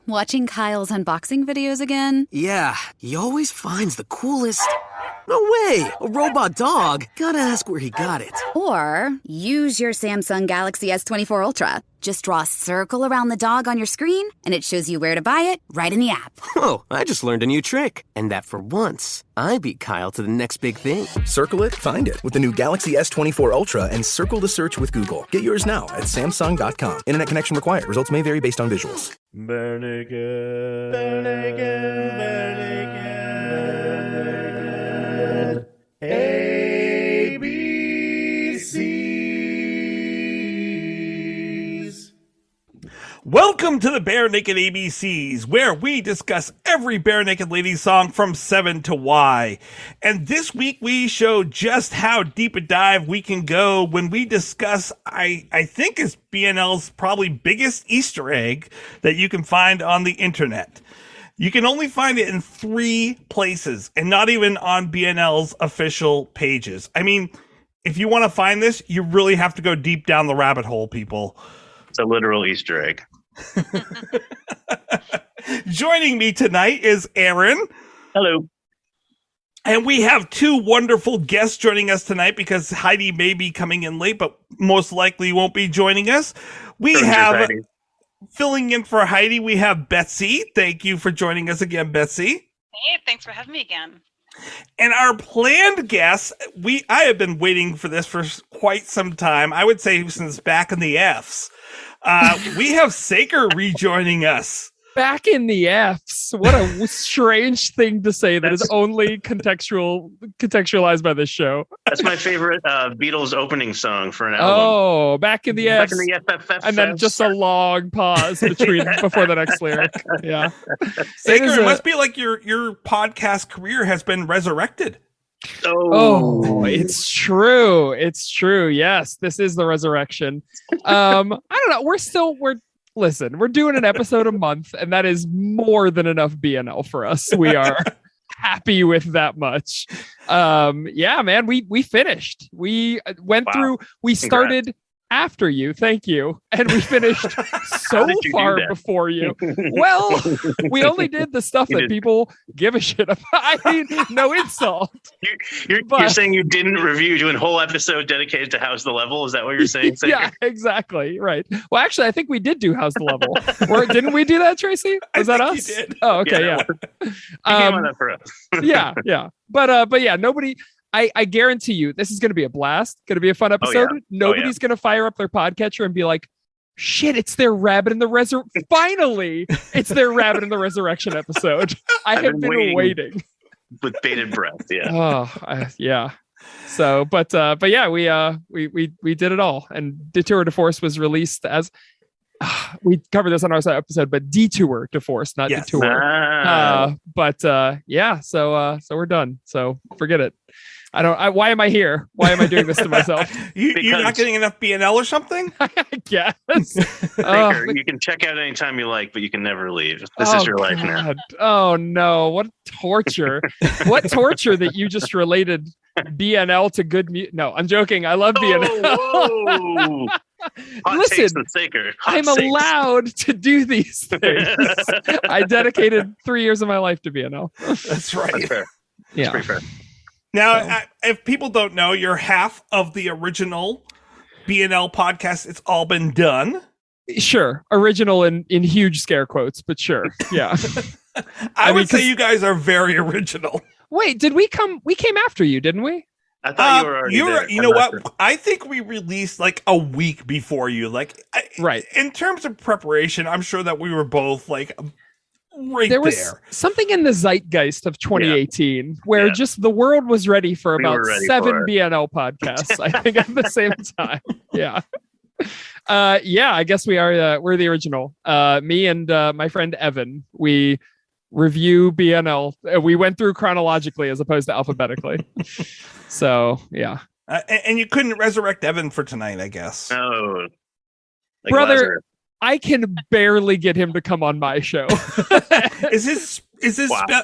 Watching Kyle's unboxing videos again? Yeah, he always finds the coolest... No way! A robot dog? Gotta ask where he got it. Or use your Samsung Galaxy S24 Ultra. Just draw a circle around the dog on your screen, and it shows you where to buy it right in the app. Whoa, I just learned a new trick. And that for once, I beat Kyle to the next big thing. Circle it, find it with the new Galaxy S24 Ultra and circle the search with Google. Get yours now at Samsung.com. Internet connection required. Results may vary based on visuals. Bare naked, bare naked, bare naked, ABCs. Welcome to the Bare Naked ABCs, where we discuss every Bare Naked Ladies song from 7 to Y. And this week we show just how deep a dive we can go when we discuss, I think is BNL's probably biggest Easter egg that you can find on the internet. You can only find it in 3 places, and not even on BNL's official pages. I mean, if you want to find this, you really have to go deep down the rabbit hole, people. It's a literal Easter egg. Joining me tonight is Aaron. Hello. And we have 2 wonderful guests joining us tonight because Heidi may be coming in late, but most likely won't be joining us. We have... Filling in for Heidi, we have Betsy. Thank you for joining us again, Betsy. Hey, thanks for having me again. And our planned guest, I have been waiting for this for quite some time. I would say since back in the Fs. We have Saker rejoining us. Back in the Fs. What a strange thing to say that is only contextualized by this show. That's my favorite Beatles opening song for an album. Oh, back in the Fs. Back in the FFF. And then just a long pause before the next lyric. Yeah. Saker, it must be like your podcast career has been resurrected. Oh, it's true. It's true. Yes, this is the resurrection. I don't know. Listen, we're doing an episode a month, and that is more than enough BNL for us. We are happy with that much. Yeah, man, we finished. We went through. We started after you. Thank you, and we finished so far before you. Well, we only did the stuff that people give a shit about. I mean, no insult. You're saying you didn't do a whole episode dedicated to How's the Level? Is that what you're saying? Yeah, exactly. Right. Well, actually, I think we did do How's the Level. Or didn't we do that, Tracy? Was that us? You did. Oh, okay. Yeah. You came on that for us. Yeah. But yeah, nobody. I guarantee you, this is going to be a blast. Going to be a fun episode. Nobody's going to fire up their podcatcher and be like, "Shit, it's their Rabbit in the Resurrection." Finally, it's their Rabbit in the Resurrection episode. I have been waiting with bated breath. Yeah. Oh, yeah. So, but yeah, we did it all, and Detour de Force was released as. We covered this on our episode, but Detour de Force, not Detour. Yeah, so we're done. So forget it. Why am I here? Why am I doing this to myself? You're not getting enough BNL or something? I guess. Baker, you can check out anytime you like, but you can never leave. This is your life now. Oh no, what torture. What torture that you just related BNL to good music. No, I'm joking. I love BNL. Whoa. Listen, I'm allowed to do these things. I dedicated 3 years of my life to BNL. That's right. That's fair. Yeah. That's pretty fair. Now, if people don't know, you're half of the original BNL podcast. It's all been done. Sure. Original in huge scare quotes, but sure. Yeah. I would say you guys are very original. Wait, did we come? We came after you, didn't we? I thought you were already there. You know what? Sure. I think we released like a week before you. Right. In terms of preparation, I'm sure that we were both like there was something in the zeitgeist of 2018 where just the world was ready for about 7 BNL podcasts, I think, at the same time. Yeah. I guess we're the original. Me and my friend Evan, we review BNL. We went through chronologically as opposed to alphabetically. So, yeah. And you couldn't resurrect Evan for tonight, I guess. No. Like brother, Lazarus. I can barely get him to come on my show. Is his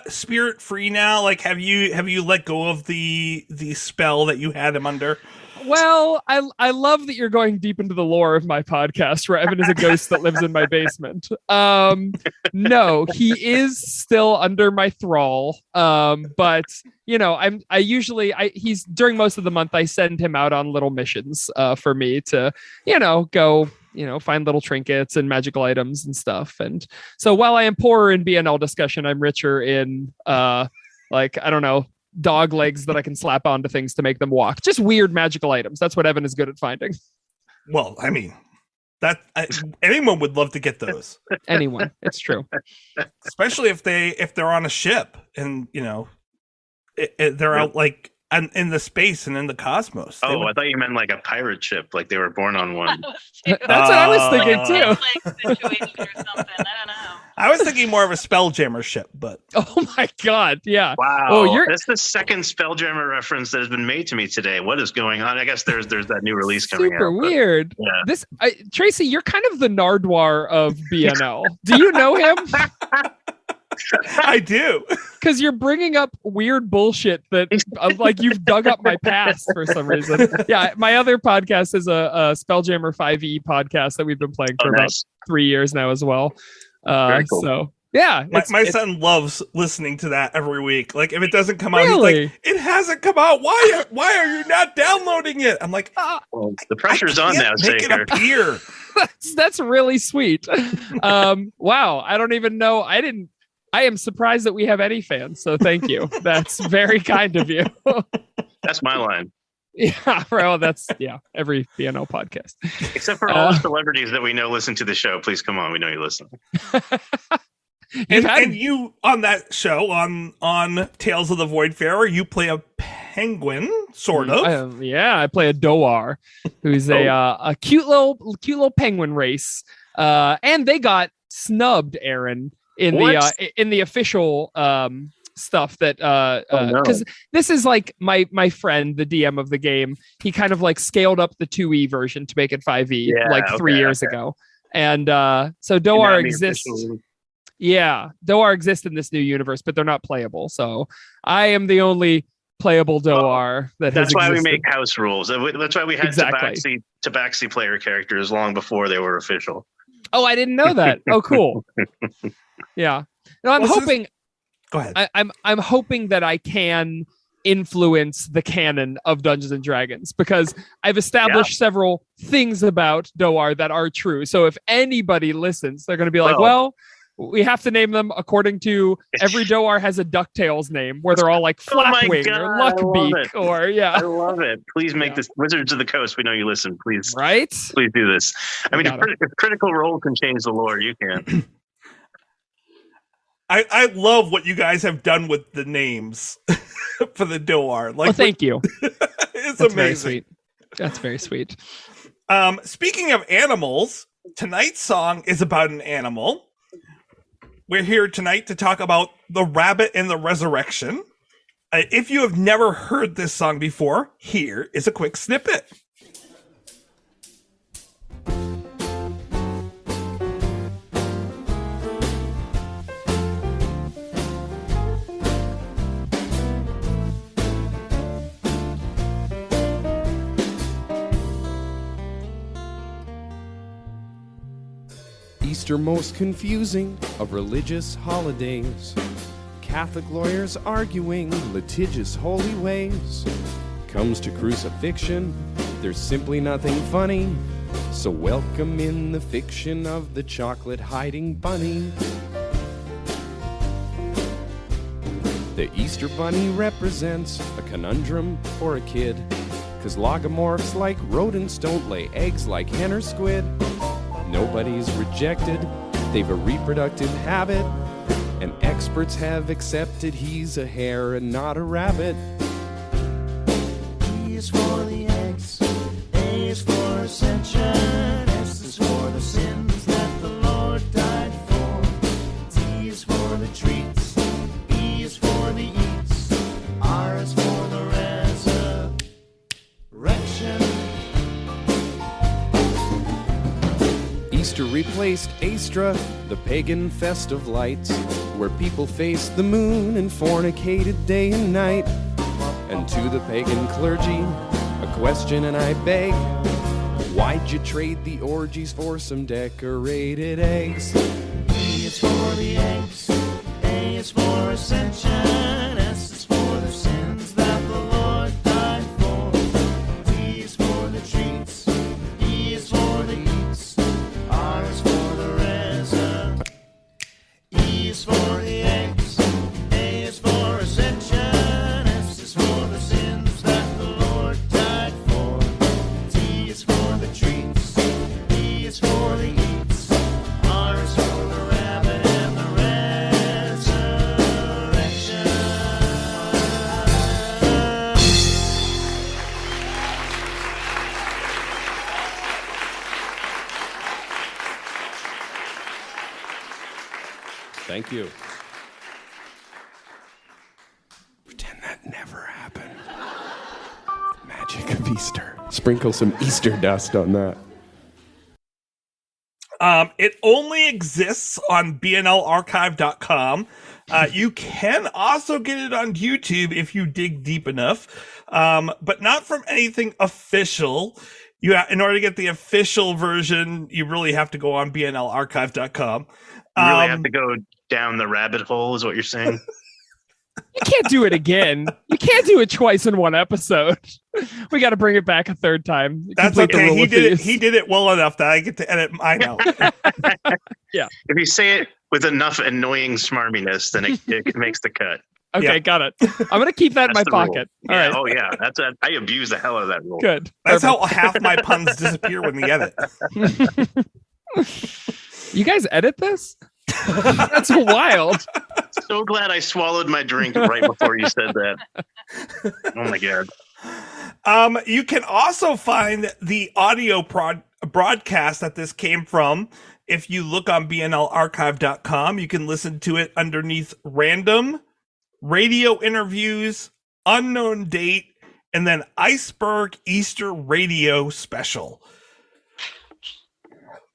spirit free now? Like, have you let go of the spell that you had him under? Well, I love that you're going deep into the lore of my podcast where Evan is a ghost that lives in my basement. No, he is still under my thrall. But you know, he's during most of the month I send him out on little missions for me to, go, find little trinkets and magical items and stuff. And so while I am poorer in BNL discussion, I'm richer in dog legs that I can slap onto things to make them walk. Just weird magical items. That's what Evan is good at finding. Well, I mean, anyone would love to get those. Anyone. It's true. Especially if they're on a ship and, they're out like in the space and in the cosmos. I thought you meant like a pirate ship, like they were born on one. That's what I was thinking too. Like situation or something. I don't know. I was thinking more of a Spelljammer ship, but oh my god, yeah! Wow, that's the second Spelljammer reference that has been made to me today. What is going on? I guess there's that new release coming out. Super weird. Yeah. Tracy, you're kind of the Nardwar of BNL. Do you know him? I do, because you're bringing up weird bullshit that like you've dug up my past for some reason. Yeah, my other podcast is a Spelljammer 5e podcast that we've been playing for about 3 years now as well. Cool. So yeah, my son loves listening to that every week. Like if it doesn't come out, really? he's like, "It hasn't come out. Why are you not downloading it?" I'm like, well, the pressure's on now. Make it appear. That's really sweet. Wow, I don't even know. I am surprised that we have any fans. So thank you. That's very kind of you. That's my line. Yeah, well, that's every BNL podcast. Except for all the celebrities that we know listen to the show. Please come on, we know you listen. and you on that show on Tales of the Voidfarer, you play a penguin, sort of. I play a Doar, who's a cute little penguin race. And they got snubbed, Aaron, in the official stuff that because this is like my friend, the DM of the game, he kind of like scaled up the 2e version to make it 5e 3 years ago, and so Doar exists. Doar exists in this new universe, but they're not playable. So I am the only playable Doar that's why we make house rules. That's why we had Tabaxi player characters long before they were official. Oh, I didn't know that. Oh, cool. Yeah. No, I'm hoping. Go ahead. I'm hoping that I can influence the canon of Dungeons and Dragons, because I've established several things about Doar that are true. So if anybody listens, they're going to be like, well, we have to name them according to every Doar has a DuckTales name, where they're all like Flapwing or Luckbeak or I love it. Please make this Wizards of the Coast. We know you listen. Please, Please do this. I mean, if Critical Role can change the lore, you can. I love what you guys have done with the names for the Doar. Like, thank you. It's That's amazing. Very sweet. That's very sweet. Speaking of animals, tonight's song is about an animal. We're here tonight to talk about the rabbit and the resurrection. If you have never heard this song before, here is a quick snippet. Easter most confusing of religious holidays. Catholic lawyers arguing litigious holy ways. Comes to crucifixion, there's simply nothing funny. So welcome in the fiction of the chocolate hiding bunny. The Easter bunny represents a conundrum for a kid, 'cause logomorphs like rodents don't lay eggs like hen or squid. Nobody's rejected, they've a reproductive habit, and experts have accepted he's a hare and not a rabbit. E is for the eggs, A is for ascension, S is for the sins that the Lord died for, T is for the treats, E is for the eats, R is for the resurrection. Easter replaced Astra, the pagan fest of lights, where people faced the moon and fornicated day and night. And to the pagan clergy, A question and I beg, why'd you trade the orgies for some decorated eggs? E is for the eggs, A is for ascension, S is for the sins that the Lord died for. T is for the treats, E is for the eats, R is for the resurrection. E is for the eggs, A is for ascension, S is for the sins that the Lord died for. T is for the treats, E is for the eats, R is for the rabbit and the resurrection. Thank you. Pretend that never happened. Magic of Easter. Sprinkle some Easter dust on that. It only exists on bnlarchive.com. You can also get it on YouTube if you dig deep enough, but not from anything official. In order to get the official version, you really have to go on bnlarchive.com. You really have to go down the rabbit hole, is what you're saying? You can't do it again. You can't do it twice in one episode. We got to bring it back a third time. That's Complete the okay. rule He of did it. threes. He did it well enough that I get to edit mine out. Yeah. If you say it with enough annoying smarminess, then it makes the cut. Okay, Yeah. got it. I'm gonna keep that in my That's the rule. pocket. All Yeah, right. oh yeah, I abuse the hell out of that rule. Good. That's Perfect. how half my puns disappear when we edit. You guys edit this? That's wild. So glad I swallowed my drink right before you said that. Oh my god. You can also find the audio broadcast that this came from. If you look on bnlarchive.com, you can listen to it underneath random, radio interviews, unknown date, and then Iceberg Easter Radio Special.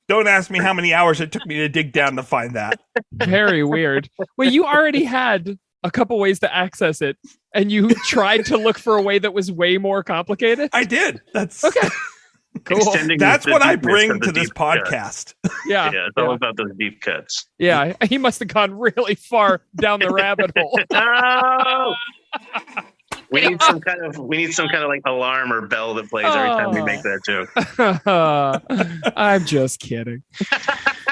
Don't ask me how many hours it took me to dig down to find that. Very weird. Wait, you already had a couple ways to access it, and you tried to look for a way that was way more complicated? I did. That's okay. Cool. Extending That's the what I deepness bring of the to this deep cut. podcast. Yeah. Yeah, it's all about those deep cuts. Yeah. He must have gone really far down the rabbit hole. Oh! We need some kind of like alarm or bell that plays every time we make that joke. I'm just kidding.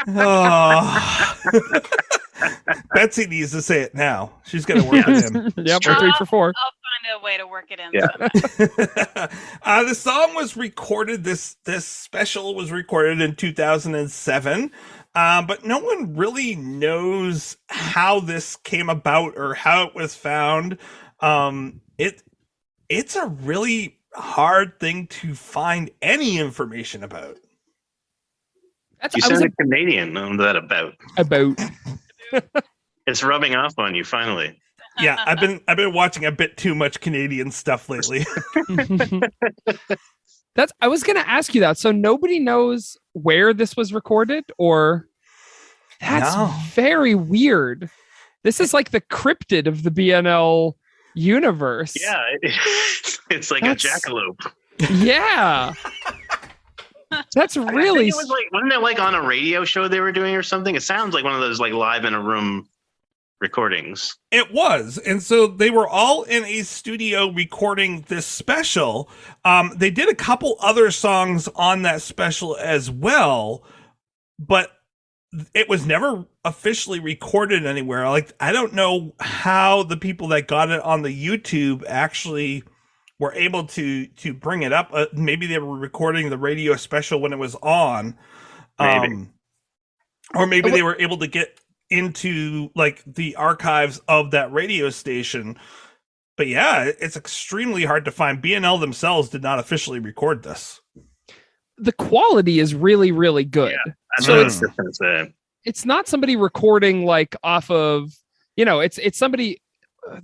Oh. Betsy needs to say it now. She's going to work it in. Yep, we're 3 for 4. I'll find a way to work it in. Yeah. The song was recorded. This special was recorded in 2007, but no one really knows how this came about or how it was found. It's a really hard thing to find any information about. You sounded Canadian. On that about. It's rubbing off on you finally. Yeah, I've been watching a bit too much Canadian stuff lately. I was going to ask you that. So nobody knows where this was recorded, or that's very weird. This is like the cryptid of the BNL universe. Yeah, it's like a jackalope. Yeah. That's really. I think it was like, wasn't it like on a radio show they were doing or something? It sounds like one of those like live in a room recordings. It was. And so they were all in a studio recording this special. They did a couple other songs on that special as well, but it was never officially recorded anywhere. Like, I don't know how the people that got it on the YouTube actually were able to bring it up. Maybe they were recording the radio special when it was on. Or maybe they were able to get into like the archives of that radio station. But yeah, it's extremely hard to find. BNL themselves did not officially record this. The quality is really, really good. Yeah, so it's not somebody recording like off of, it's somebody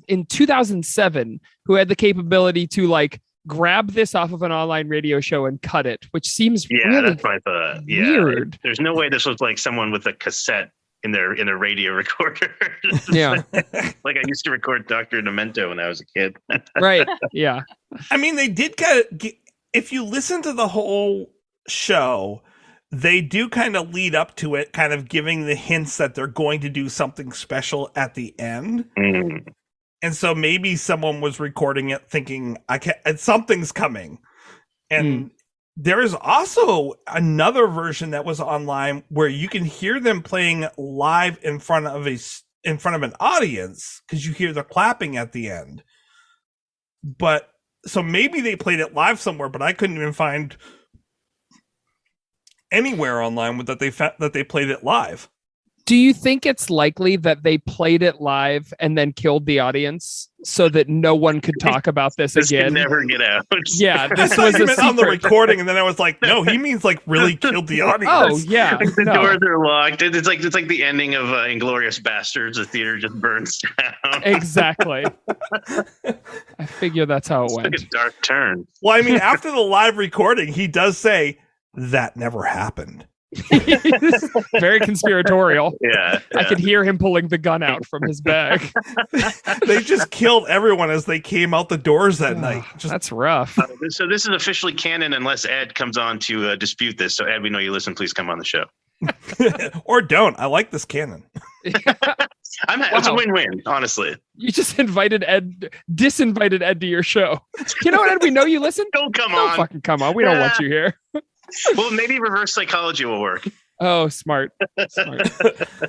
in 2007 who had the capability to like grab this off of an online radio show and cut it, which seems really that's what I thought. weird. There's no way this was like someone with a cassette in their radio recorder. Yeah. Like I used to record Dr. Demento when I was a kid. Right. Yeah. I mean, they did if you listen to the whole show, they do kind of lead up to it, kind of giving the hints that they're going to do something special at the end. And so maybe someone was recording it thinking, something's coming. And there is also another version that was online where you can hear them playing live in front of an audience, because you hear the clapping at the end. But so maybe they played it live somewhere, but I couldn't even find anywhere online that they played it live. Do you think it's likely that they played it live and then killed the audience so that no one could talk about this again? Could never get out. Yeah, this was a on the recording, and then I was like, no, he means like really killed the audience. Oh yeah, the doors are locked. It's like the ending of Inglourious Bastards. The theater just burns down. Exactly. I figure that's how it went. Took a dark turn. Well, I mean, after the live recording, he does say that never happened. Very conspiratorial. Yeah, I could hear him pulling the gun out from his bag. They just killed everyone as they came out the doors that night. That's rough. So this is officially canon unless Ed comes on to dispute this. So Ed, we know you listen. Please come on the show. Or don't. I like this canon. It's a win-win, honestly. You just disinvited Ed to your show. You know what, Ed? We know you listen. Don't fucking come on. We don't want you here. Well, maybe reverse psychology will work. Oh, smart.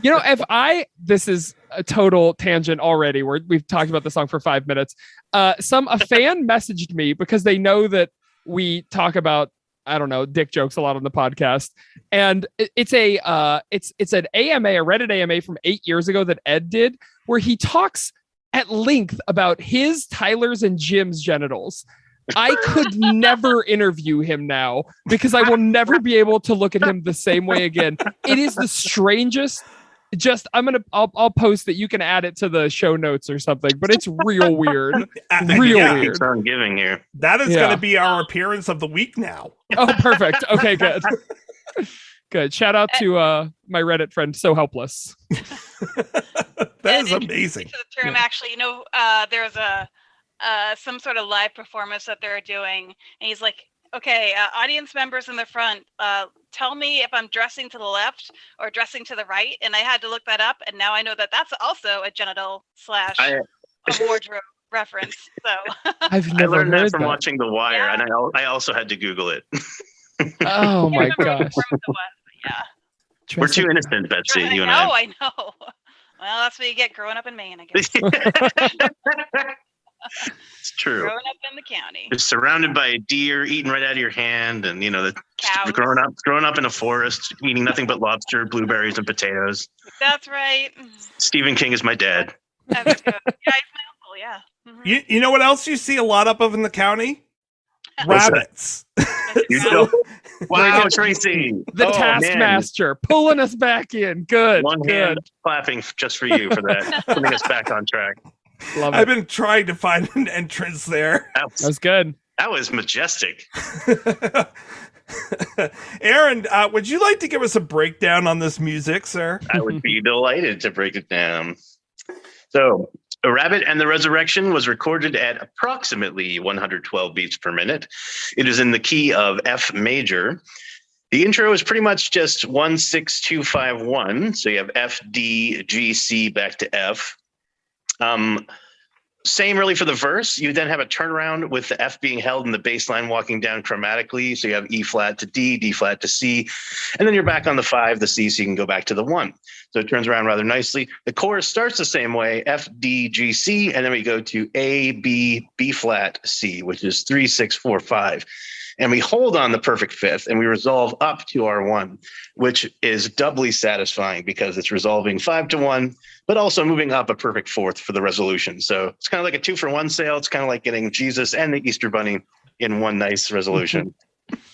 You know, this is a total tangent already. We've talked about the song for 5 minutes. A fan messaged me because they know that we talk about, I don't know, dick jokes a lot on the podcast. And it's an AMA, a Reddit AMA from 8 years ago that Ed did, where he talks at length about Tyler's and Jim's genitals. I could never interview him now because I will never be able to look at him the same way again. It is the strangest. I'll post that. You can add it to the show notes or something, but it's real weird. Weird. I'm giving here. That is going to be our appearance of the week now. Oh, perfect. Okay, good. Good. Shout out to my Reddit friend, So Helpless. That is amazing. To the term, actually, there's some sort of live performance that they're doing, and he's like, okay, audience members in the front, tell me if I'm dressing to the left or dressing to the right. And I had to look that up, and now I know that that's also a genital / a wardrobe reference. So I learned that from watching The Wire, and I also had to Google it. Oh my gosh. Yeah. We're too innocent, Betsy, you and I. I know. Well, that's what you get growing up in Maine, I guess. It's true. Growing up in the county. You're surrounded by deer eating right out of your hand, and growing up in a forest, eating nothing but lobster, blueberries, and potatoes. That's right. Stephen King is my dad. That's good. Yeah, he's my uncle, yeah. Mm-hmm. You know what else you see a lot of in the county? Rabbits. Wow, Tracy. The Taskmaster pulling us back in. Good. One hand clapping just for you for that. Putting us back on track. Love it. I've been trying to find an entrance there. That was good. That was majestic. Aaron, would you like to give us a breakdown on this music, sir? I would be delighted to break it down. So, A Rabbit and the Resurrection was recorded at approximately 112 beats per minute. It is in the key of F major. The intro is pretty much just 1-6-2-5-1. So you have F, D, G, C back to F. Same really for the verse. You then have a turnaround with the F being held and the bass line walking down chromatically. So you have E flat to D, D flat to C, and then you're back on the 5, the C, so you can go back to the 1. So it turns around rather nicely. The chorus starts the same way, F, D, G, C, and then we go to A, B, B flat, C, which is 3, 6, 4, 5. And we hold on the perfect fifth and we resolve up to our 1, which is doubly satisfying because it's resolving 5 to 1, but also moving up a perfect fourth for the resolution. So it's kind of like a 2-for-1 sale. It's kind of like getting Jesus and the Easter Bunny in one nice resolution.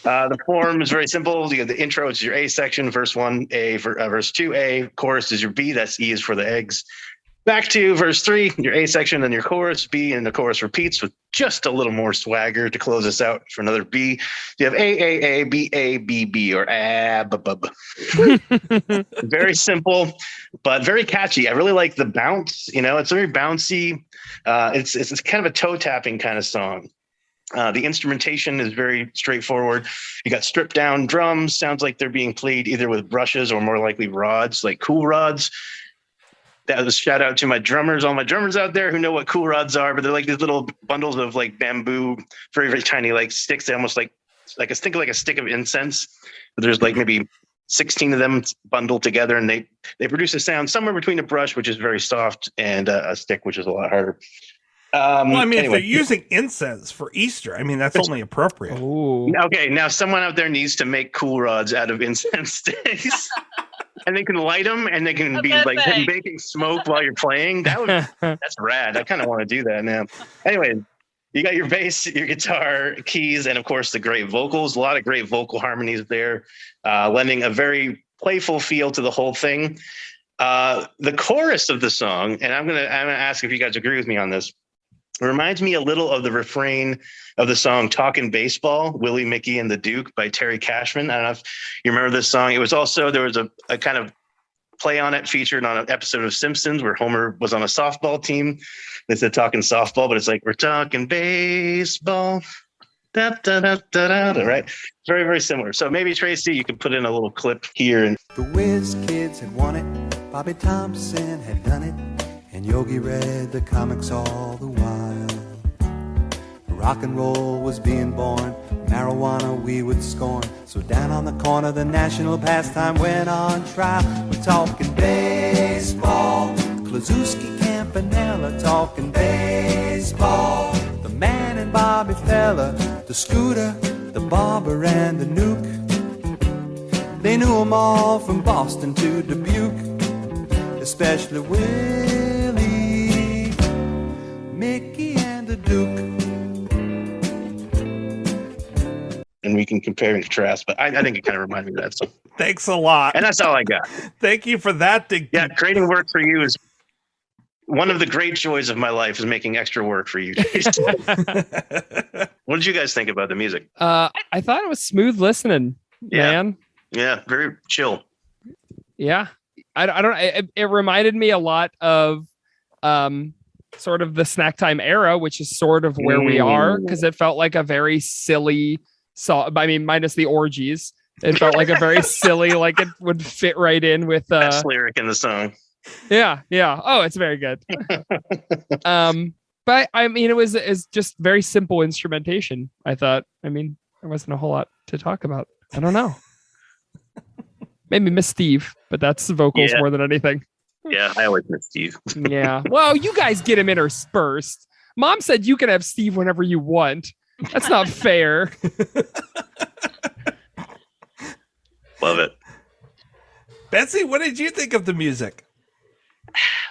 The form is very simple. You have the intro, it's your A section, verse 1, A, verse 2, A, chorus is your B, that's E is for the eggs. Back to verse 3, your A section, then your chorus, B, and the chorus repeats with just a little more swagger to close us out for another B. You have A, B, A, B, B, or A, B, B. Very simple, but very catchy. I really like the bounce. It's very bouncy. It's kind of a toe tapping kind of song. The instrumentation is very straightforward. You got stripped down drums. Sounds like they're being played either with brushes or more likely rods, like cool rods. That was shout out to my drummers, all my drummers out there who know what cool rods are, but they're like these little bundles of like bamboo, very, very tiny, like sticks. They almost like think of like a stick of incense. But there's like maybe 16 of them bundled together, and they produce a sound somewhere between a brush, which is very soft, and a stick, which is a lot harder. Well, I mean, anyway. if they're using incense for Easter, I mean, that's only appropriate. Ooh. Okay, now someone out there needs to make cool rods out of incense sticks. And they can light them, and they can be like baking smoke while you're playing. That's rad. I kind of want to do that now. Anyway, you got your bass, your guitar, keys, and of course the great vocals. A lot of great vocal harmonies there, lending a very playful feel to the whole thing. The chorus of the song, and I'm gonna ask if you guys agree with me on this. It reminds me a little of the refrain of the song "Talkin' Baseball," Willie, Mickey, and the Duke by Terry Cashman. I don't know if you remember this song. It was also, there was a kind of play on it featured on an episode of Simpsons where Homer was on a softball team. They said talking softball, but it's like, we're talking baseball. Da, da, da, da, da, right? Very, very similar. So maybe, Tracy, you can put in a little clip here. The Whiz Kids had won it, Bobby Thompson had done it, and Yogi read the comics all the while. Rock and roll was being born, marijuana we would scorn. So down on the corner, the national pastime went on trial. We're talking baseball, Klazuski, Campanella, talking baseball. The Man and Bobby Fella, the Scooter, the Barber, and the Nuke. They knew them all from Boston to Dubuque, especially Willie, Mickey, and the Duke. And we can compare and contrast, but I think it kind of reminded me of that song. Thanks a lot. And that's all I got. Thank you for that. Yeah, creating work for you is one of the great joys of my life, is making extra work for you. What did you guys think about the music? I thought it was smooth listening, man. Yeah, very chill. Yeah. I don't. It reminded me a lot of sort of the Snack Time era, which is sort of where we are, because it felt like a very silly song. I mean, minus the orgies. It felt like a very silly, like it would fit right in with best lyric in the song. Yeah. Oh, it's very good. But I mean, it's just very simple instrumentation. I thought. I mean, there wasn't a whole lot to talk about. I don't know. Maybe Miss Steve, but that's the vocals more than anything. Yeah, I always miss Steve. Yeah. Well, you guys get him interspersed. Mom said you can have Steve whenever you want. That's not fair. Love it. Betsy, what did you think of the music?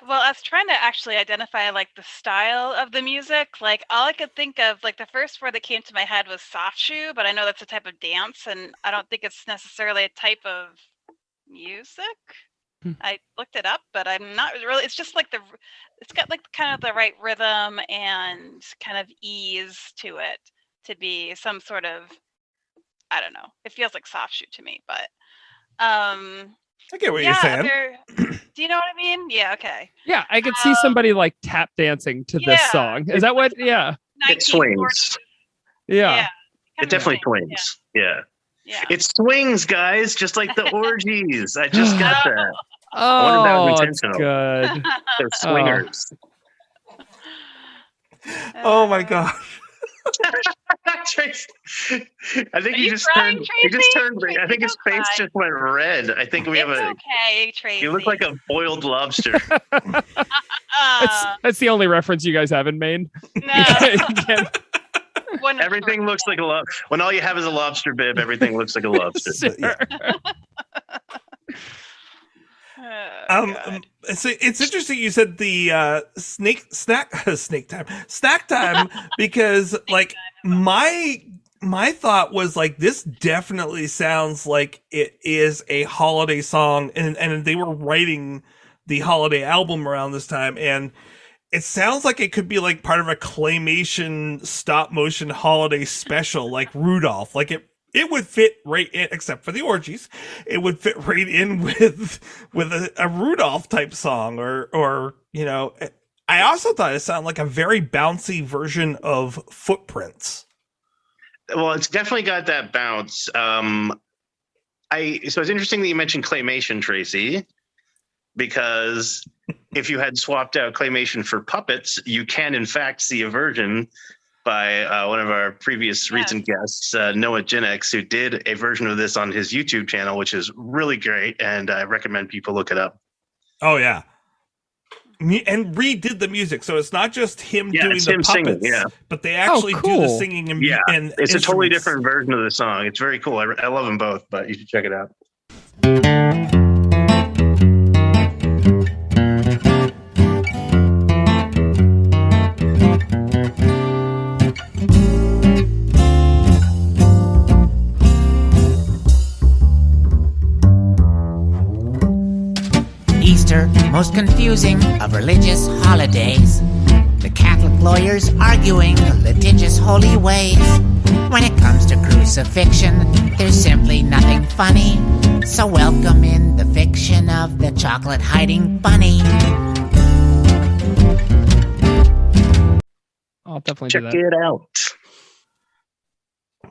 Well, I was trying to actually identify like the style of the music. Like all I could think of, like the first word that came to my head was soft shoe, but I know that's a type of dance, and I don't think it's necessarily a type of music. I looked it up, but I'm not really. It's just like it's got like kind of the right rhythm and kind of ease to it to be some sort of, I don't know. It feels like soft shoe to me, but I get what you're saying. Do you know what I mean? Yeah. Okay. Yeah, I could see somebody like tap dancing to this song. Is that what? Yeah. It swings. Yeah. It definitely swings. Yeah. It swings, guys, just like the orgies. I just got that. Oh, I wonder if that was intentional. Good. They're swingers. Oh my gosh. Trace, I think he just turned. He just turned. I think his face just went red. I think we have a. Okay, Tracy. You look like a boiled lobster. That's the only reference you guys have in Maine. No. Everything looks like a lobster. When all you have is a lobster bib, everything looks like a lobster. So it's interesting you said the snack time because like my thought was like this definitely sounds like it is a holiday song, and they were writing the holiday album around this time, and it sounds like it could be like part of a claymation stop motion holiday special like Rudolph. Like it would fit right in, except for the orgies. It would fit right in with a Rudolph type song, or you know. I also thought it sounded like a very bouncy version of Footprints. Well, it's definitely got that bounce. So it's interesting that you mentioned claymation, Tracy, because if you had swapped out claymation for puppets, you can in fact see a version by one of our previous recent guests, Noah Ginex, who did a version of this on his YouTube channel, which is really great, and I recommend people look it up. Oh yeah. And redid the music, so it's not just him doing the puppets, singing, but they actually do the singing. And it's a totally different version of the song. It's very cool. I love them both, but you should check it out. Easter, most confusing of religious holidays. The Catholic lawyers arguing litigious holy ways. When it comes to crucifixion, there's simply nothing funny. So welcome in the fiction of the chocolate hiding bunny. I'll definitely check do that. it out.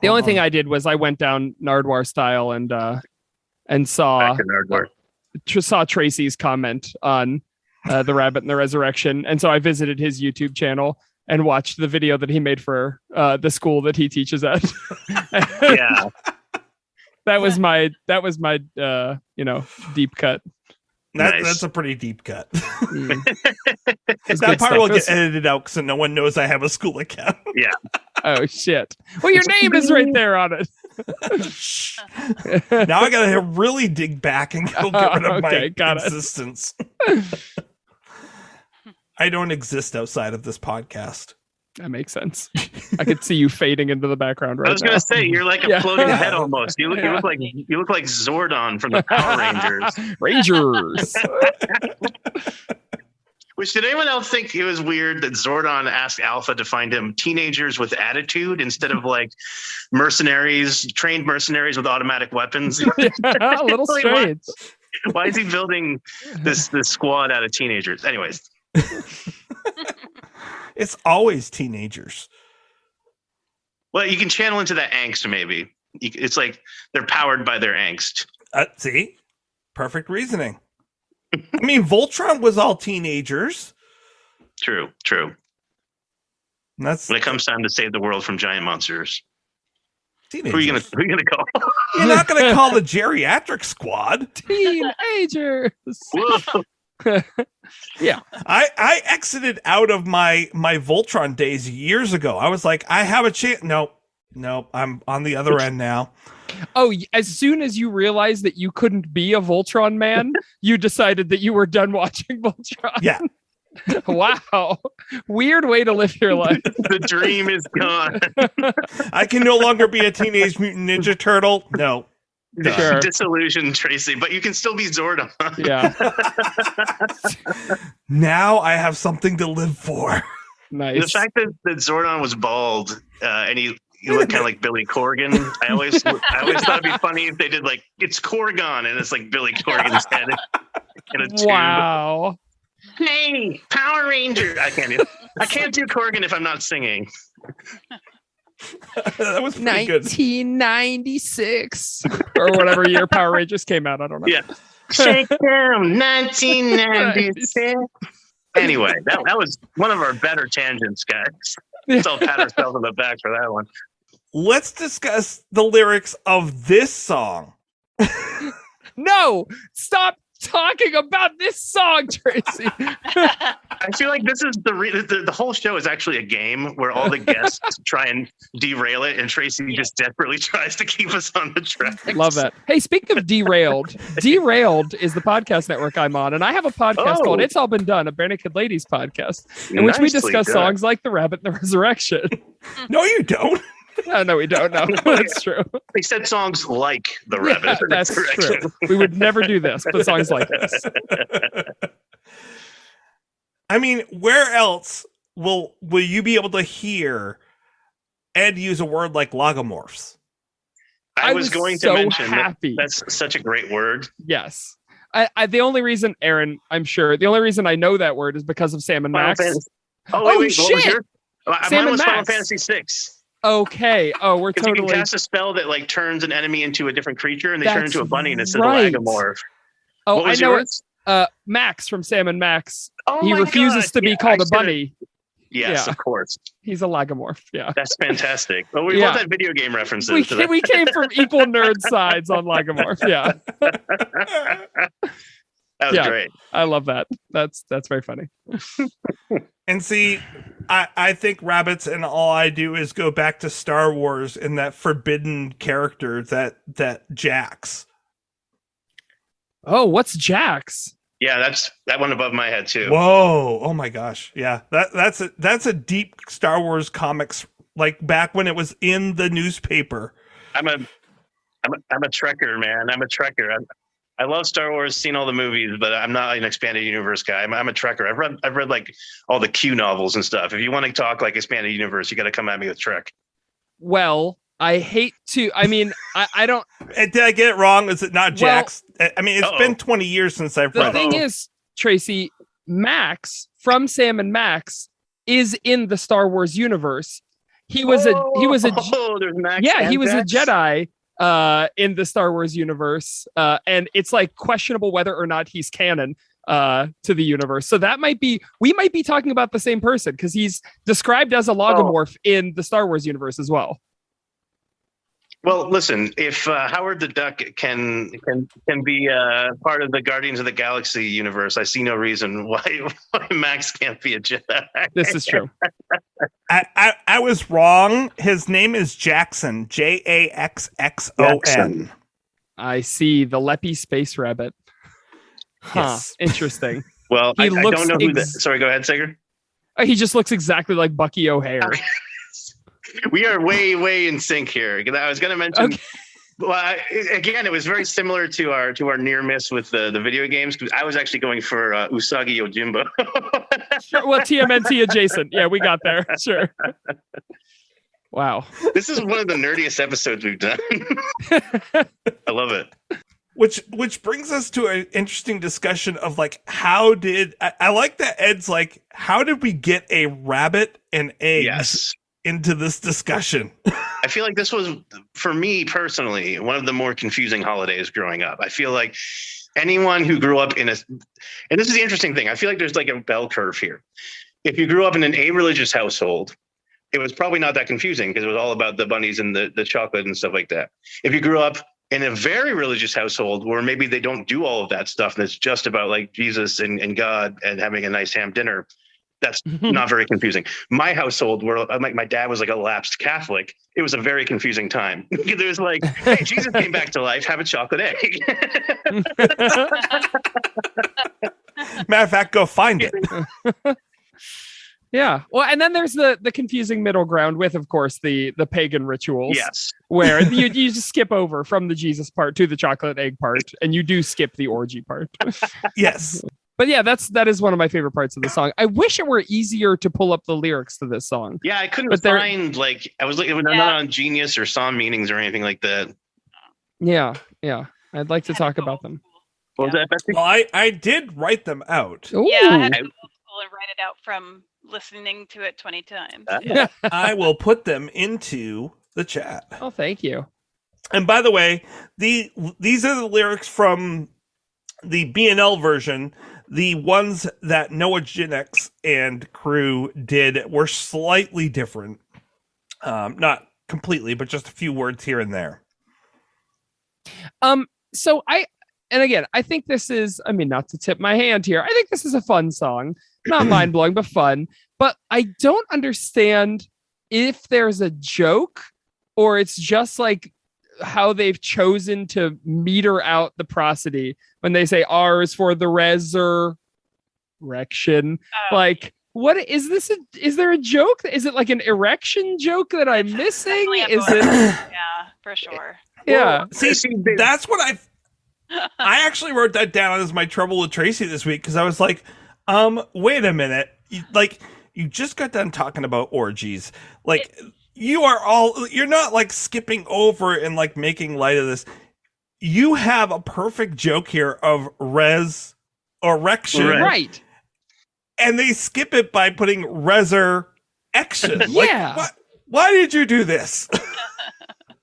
The only thing I did was I went down Nardwar style and saw Tracy's comment on the Rabbit and the Resurrection, and so I visited his YouTube channel and watched the video that he made for the school that he teaches at. Yeah, that was my deep cut. That's a pretty deep cut. That part will get edited out so no one knows I have a school account. Yeah. Oh shit. Well, your name is right there on it. Now I gotta really dig back and go get rid of my existence. I don't exist outside of this podcast. That makes sense. I could see you fading into the background right now. I was going to say, you're like a floating head almost. You look like Zordon from the Power Rangers. Which, did anyone else think it was weird that Zordon asked Alpha to find him teenagers with attitude instead of like trained mercenaries with automatic weapons? A little strange. Why is he building this squad out of teenagers? Anyways. It's always teenagers. Well, you can channel into that angst, maybe. It's like they're powered by their angst. See? Perfect reasoning. I mean, Voltron was all teenagers. True. That's when it comes time to save the world from giant monsters. Teenagers. Who are you gonna call? You're not gonna call the geriatric squad. Teenagers. Yeah. I exited out of my Voltron days years ago. I was like, I have a chance. Nope, I'm on the other end now. Oh, as soon as you realized that you couldn't be a Voltron man, you decided that you were done watching Voltron. Yeah. Wow. Weird way to live your life. The dream is gone. I can no longer be a Teenage Mutant Ninja Turtle. No. Sure. Disillusioned, Tracy, but you can still be Zordon. Yeah. Now I have something to live for. Nice. The fact that Zordon was bald and he looked kind of like Billy Corgan. I always thought it'd be funny if they did like it's Corgan and it's like Billy Corgan's head in a tube. Wow. Hey, Power Ranger! I can't do Corgan if I'm not singing. That was pretty good. 1996 or whatever year Power Rangers came out. I don't know. Yeah. Shakedown 1996. Anyway, that was one of our better tangents, guys. Let's all pat ourselves on the back for that one. Let's discuss the lyrics of this song. No, stop talking about this song, Tracy. I feel like this is the whole show is actually a game where all the guests try and derail it, and Tracy just desperately tries to keep us on the track. Love that. Hey, speaking of Derailed, Derailed is the podcast network I'm on, and I have a podcast called It's All Been Done, a Bare Naked Ladies podcast, in which we discuss songs like The Rabbit and the Resurrection. No, you don't. No, we don't. No, that's true. They said songs like The Rabbit. That's true. We would never do this, but songs like this. I mean, where else will you be able to hear Ed use a word like logomorphs? I was going to mention that's such a great word. Yes. The only reason, Aaron, I'm sure, the only reason I know that word is because of Sam and Max. Oh, wait, shit! mine was Final Fantasy 6. Okay. Oh, we're Because you totally. can cast a spell that like turns an enemy into a different creature, and they turn That's into a bunny, and it's a right. lagomorph. Oh, What was I know yours? it. Max from Sam and Max. Oh He my refuses God. to be Yeah, called I a should've- bunny. Yes, Yeah. of course. He's a lagomorph. Yeah. That's fantastic. Well, we Yeah. both had video game references. We to that. we came from equal nerd sides on lagomorph. Yeah. That was Yeah. great. I love that. That's very funny. And see, I think rabbits and all I do is go back to Star Wars and that forbidden character that Jax. Oh, what's Jax? Yeah, that's that one above my head too. Whoa! Oh my gosh! Yeah, that's a deep Star Wars comics, like back when it was in the newspaper. I'm a Trekker, man. I'm a Trekker. I love Star Wars, seen all the movies, but I'm not an expanded universe guy. I'm a Trekker. I've read like all the Q novels and stuff. If you want to talk like expanded universe, you got to come at me with Trek. Well, I hate to. I mean, I don't. Did I get it wrong? Is it not Jax? I mean, it's been 20 years since I've The read thing it. is, Tracy, Max from Sam and Max is in the Star Wars universe. He was a there's Max yeah, he and was a Jax? Jedi in the Star Wars universe, and it's like questionable whether or not he's canon to the universe. So we might be talking about the same person because he's described as a logomorph in the Star Wars universe as well. Well, listen, if Howard the Duck can be part of the Guardians of the Galaxy universe, I see no reason why Max can't be a Jedi. This is true. I was wrong. His name is Jackson. Jaxxon. Jackson. I see the Leppy space rabbit. Huh. Yes. Interesting. Well, He I looks don't know who that. Sorry, go ahead, Sager. He just looks exactly like Bucky O'Hare. We are way in sync here. I was going to mention. Okay. Well, again, it was very similar to our near miss with the video games because I was actually going for Usagi Yojimbo. Sure, well, TMNT adjacent. Yeah, we got there. Sure. Wow. This is one of the nerdiest episodes we've done. I love it. Which brings us to an interesting discussion of like how did I like that Ed's like how did we get a rabbit and eggs into this discussion? I feel like this was, for me personally, one of the more confusing holidays growing up. I feel like anyone who grew up and this is the interesting thing. I feel like there's like a bell curve here. If you grew up in an a-religious household, it was probably not that confusing because it was all about the bunnies and the chocolate and stuff like that. If you grew up in a very religious household where maybe they don't do all of that stuff and it's just about like Jesus and God and having a nice ham dinner, that's not very confusing. My household, where my dad was like a lapsed Catholic, it was a very confusing time. It was like, hey, Jesus came back to life, have a chocolate egg. Matter of fact, go find it. Yeah. Well, and then there's the confusing middle ground with, of course, the pagan rituals. Yes. Where you just skip over from the Jesus part to the chocolate egg part, and you do skip the orgy part. Yes. But yeah, that is one of my favorite parts of the song. I wish it were easier to pull up the lyrics to this song. Yeah, I couldn't find like I was looking not on Genius or Song Meanings or anything like that. Yeah. I'd like to talk about them. What was that, Betsy? Well, I did write them out. Ooh. Yeah, I had to Google and write it out from listening to it 20 times. I will put them into the chat. Oh, thank you. And by the way, these are the lyrics from the BNL version. The ones that Noah Jennings and crew did were slightly different. Not completely, but just a few words here and there. So I think this is, I mean, not to tip my hand here, I think this is a fun song. Not mind-blowing, but fun. But I don't understand if there's a joke or it's just like how they've chosen to meter out the prosody when they say R is for the resurrection. Like, what is this? Is there a joke? Is it like an erection joke that I'm missing? Is it? Yeah, for sure. Yeah. See, that's what I actually wrote that down as my trouble with Tracy this week because I was like, wait a minute. You just got done talking about orgies. Like, you're not like skipping over and like making light of this. You have a perfect joke here of erection. Right. And they skip it by putting resurrection. Yeah. Like, Why did you do this?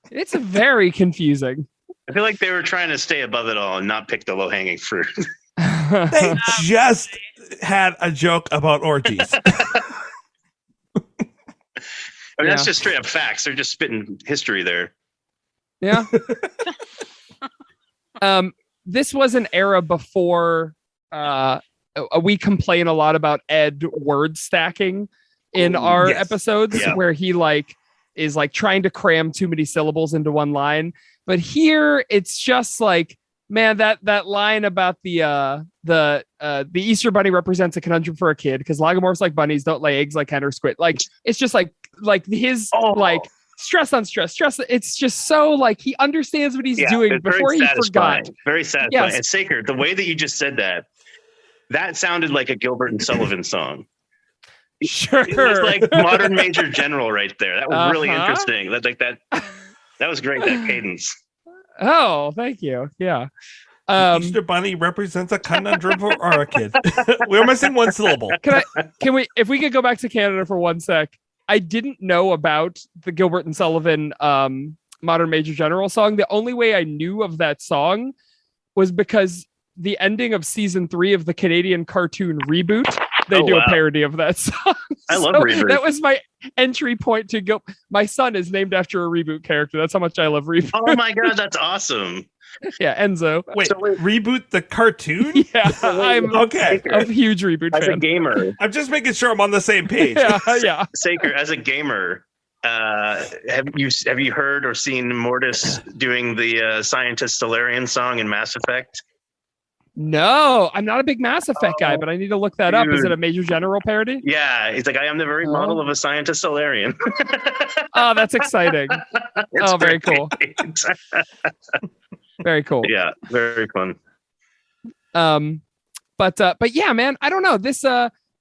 It's very confusing. I feel like they were trying to stay above it all and not pick the low-hanging fruit. They just had a joke about orgies. I mean, that's just straight up facts. They're just spitting history there. Yeah. This was an era before we complain a lot about Ed word stacking in our episodes where he is trying to cram too many syllables into one line. But here it's just like, man, that line about the Easter bunny represents a conundrum for a kid because logomorphs like bunnies don't lay eggs like hen or squid. Like it's just like his stress on stress. It's just so like he understands what he's doing before he forgot. Very satisfying. Yes. And Saker, the way that you just said that sounded like a Gilbert and Sullivan song. Sure. It was like modern Major General right there. That was really interesting. That was great, that cadence. Oh, thank you. Yeah. Easter bunny represents a conundrum for our kid. We're missing one syllable. If we could go back to Canada for one sec. I didn't know about the Gilbert and Sullivan Modern Major General song. The only way I knew of that song was because the ending of season 3 of the Canadian cartoon Reboot, they do a parody of that song. I love Reboot. That was my entry point to go. My son is named after a Reboot character. That's how much I love Reboot. Oh my God, that's awesome. Yeah, Enzo. Wait, Reboot the cartoon? Yeah, I'm a huge Reboot fan. As a gamer. I'm just making sure I'm on the same page. Yeah. Saker, as a gamer, have you heard or seen Mortis doing the Scientist Solarian song in Mass Effect? No, I'm not a big Mass Effect guy, but I need to look that up. Is it a Major General parody? Yeah, he's like, I am the very model of a Scientist Solarian. Oh, that's exciting. Very cool. Very cool. Yeah, very fun. But yeah, man, I don't know. This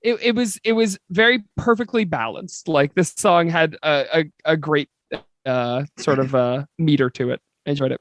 it was very perfectly balanced. Like this song had a great sort of meter to it. I enjoyed it.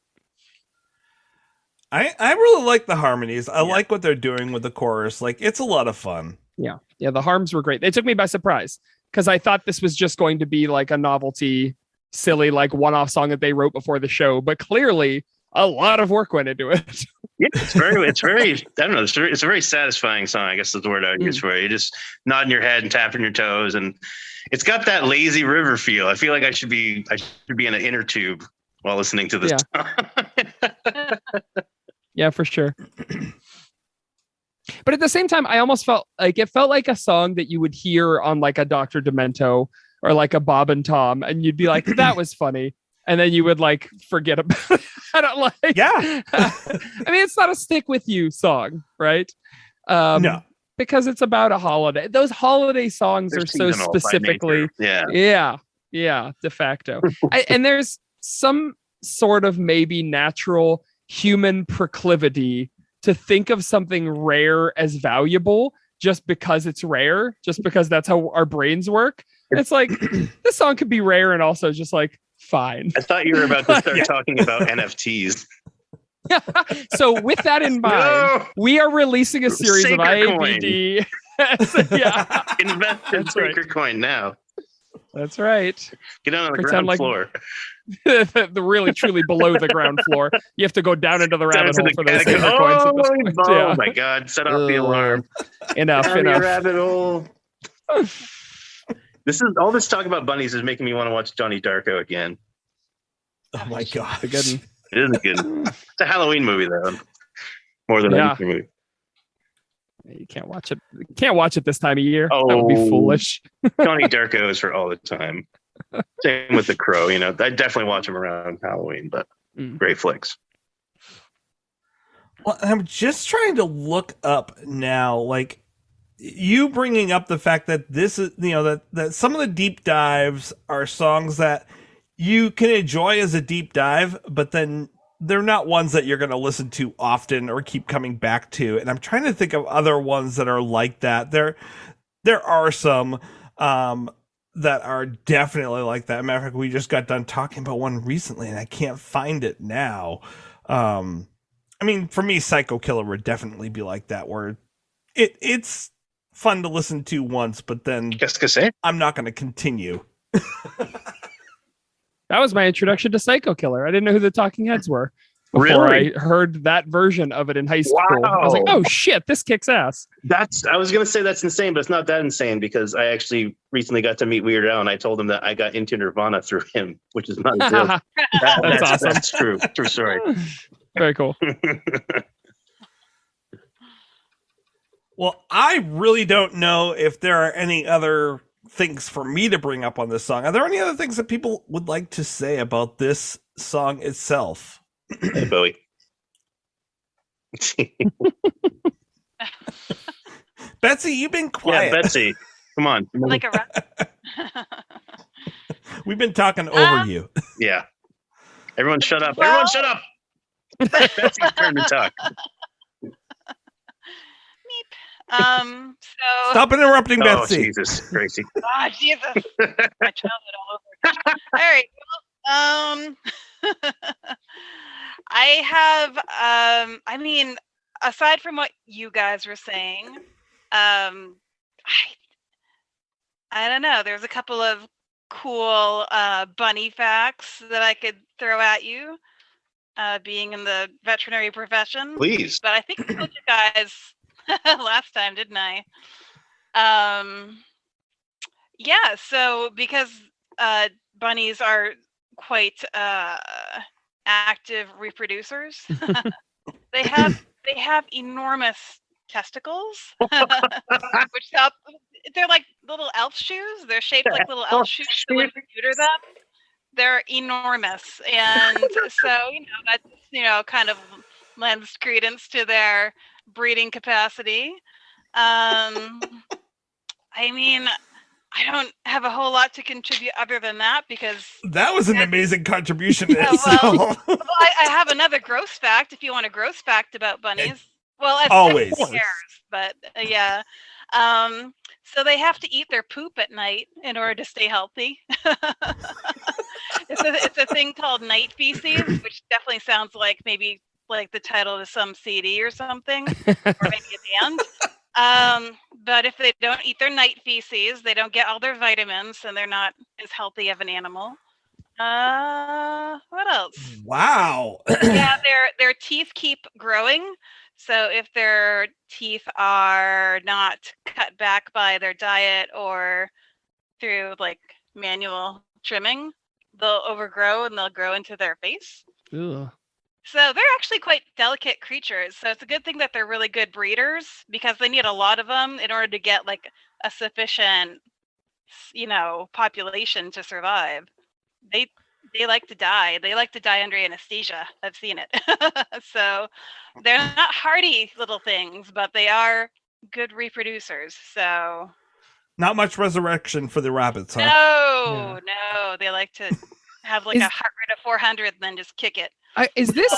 I really like the harmonies. I like what they're doing with the chorus. Like it's a lot of fun. Yeah, the harms were great. They took me by surprise because I thought this was just going to be like a novelty, silly, like one-off song that they wrote before the show. But clearly, a lot of work went into it. Yeah, it's very. I don't know. It's a very satisfying song. I guess is the word I would use for it. You just nodding your head and tapping your toes, and it's got that lazy river feel. I feel like I should be in an inner tube while listening to this song. Yeah, for sure. But at the same time, I almost felt like a song that you would hear on like a Dr. Demento or like a Bob and Tom, and you'd be like, that was funny. And then you would like forget about it. I don't like. Yeah. I mean, it's not a stick with you song, right? No. Because it's about a holiday. Those holiday songs They're are so specifically. Yeah, de facto. And there's some sort of maybe natural human proclivity to think of something rare as valuable just because it's rare, just because that's how our brains work. It's like this song could be rare and also just like fine. I thought you were about to start talking about NFTs. So with that in mind, we are releasing a series Saker of IABD. Invest in Saker coin now. That's right. Get on the Pretend ground floor. The really truly below the ground floor. You have to go down into the rabbit hole for those Saker coins. Oh my God! Set off the alarm. Enough. Rabbit hole. This talk about bunnies is making me want to watch Johnny Darko again. Oh my God! It is a good. It's a Halloween movie though, more than a movie. You can't watch it. You can't watch it this time of year. That would be foolish. Johnny Darko is for all the time. Same with The Crow. I definitely watch them around Halloween, but great flicks. Well, I'm just trying to look up now, like you bringing up the fact that this is, that some of the deep dives are songs that you can enjoy as a deep dive, but then they're not ones that you're going to listen to often or keep coming back to. And I'm trying to think of other ones that are like that. There are some that are definitely like that. Matter of fact, we just got done talking about one recently and I can't find it now. I mean, for me, Psycho Killer would definitely be like that, where it's fun to listen to once, but then I'm not going to continue. That was my introduction to Psycho Killer. I didn't know who the Talking Heads were before I heard that version of it in high school. Wow. I was like, oh shit, this kicks ass. I was going to say that's insane, but it's not that insane because I actually recently got to meet Weird Al and I told him that I got into Nirvana through him, which is not a joke. That's awesome. That's true. True story. Very cool. Well, I really don't know if there are any other things for me to bring up on this song. Are there any other things that people would like to say about this song itself? Hey, Bowie. Betsy, you've been quiet. Yeah, Betsy, come on. Like a rat. We've been talking over you. Yeah. Everyone shut up. Well- Everyone shut up. Betsy's turn to talk. So Stop interrupting, Oh, Betsy. Jesus, Gracie. Ah, Jesus. My childhood all over. All right. Well, I have I mean, aside from what you guys were saying, I don't know. There's a couple of cool bunny facts that I could throw at you, being in the veterinary profession. Please. But I think I told you guys last time, didn't I? Yeah, so because bunnies are quite active reproducers, they have enormous testicles, which help. They're like little elf shoes. They're shaped like little elf shoes. So when you neuter them, they're enormous, and so that kind of lends credence to their breeding capacity. I mean, I don't have a whole lot to contribute other than that because that was an amazing contribution. Well, I have another gross fact if you want a gross fact about bunnies. Well, it's always cares, but yeah. So they have to eat their poop at night in order to stay healthy. It's a thing called night feces, which definitely sounds like maybe like the title of some CD or something, or maybe a band. But if they don't eat their night feces, they don't get all their vitamins, and they're not as healthy of an animal. What else? Wow. Yeah, their teeth keep growing. So if their teeth are not cut back by their diet or through like manual trimming, they'll overgrow and they'll grow into their face. Ugh. So they're actually quite delicate creatures. So it's a good thing that they're really good breeders because they need a lot of them in order to get like a sufficient, population to survive. They like to die. They like to die under anesthesia. I've seen it. So they're not hardy little things, but they are good reproducers. So not much resurrection for the rabbits, huh? No. They like to have like a heart rate of 400 and then just kick it. Is this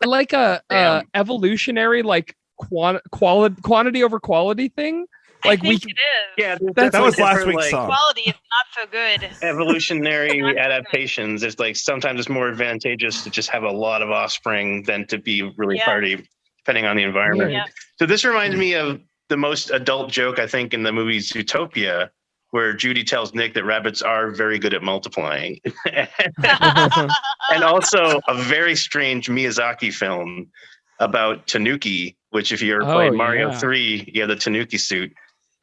like a evolutionary like quantity over quality thing? Like I think it is. Yeah, that was last week's song. Quality is not so good. Evolutionary adaptations. It's like sometimes it's more advantageous to just have a lot of offspring than to be really hardy, depending on the environment. Yeah. So this reminds me of the most adult joke I think in the movie Zootopia, where Judy tells Nick that rabbits are very good at multiplying. And also a very strange Miyazaki film about Tanuki, which if you ever played Mario 3, you have the Tanuki suit.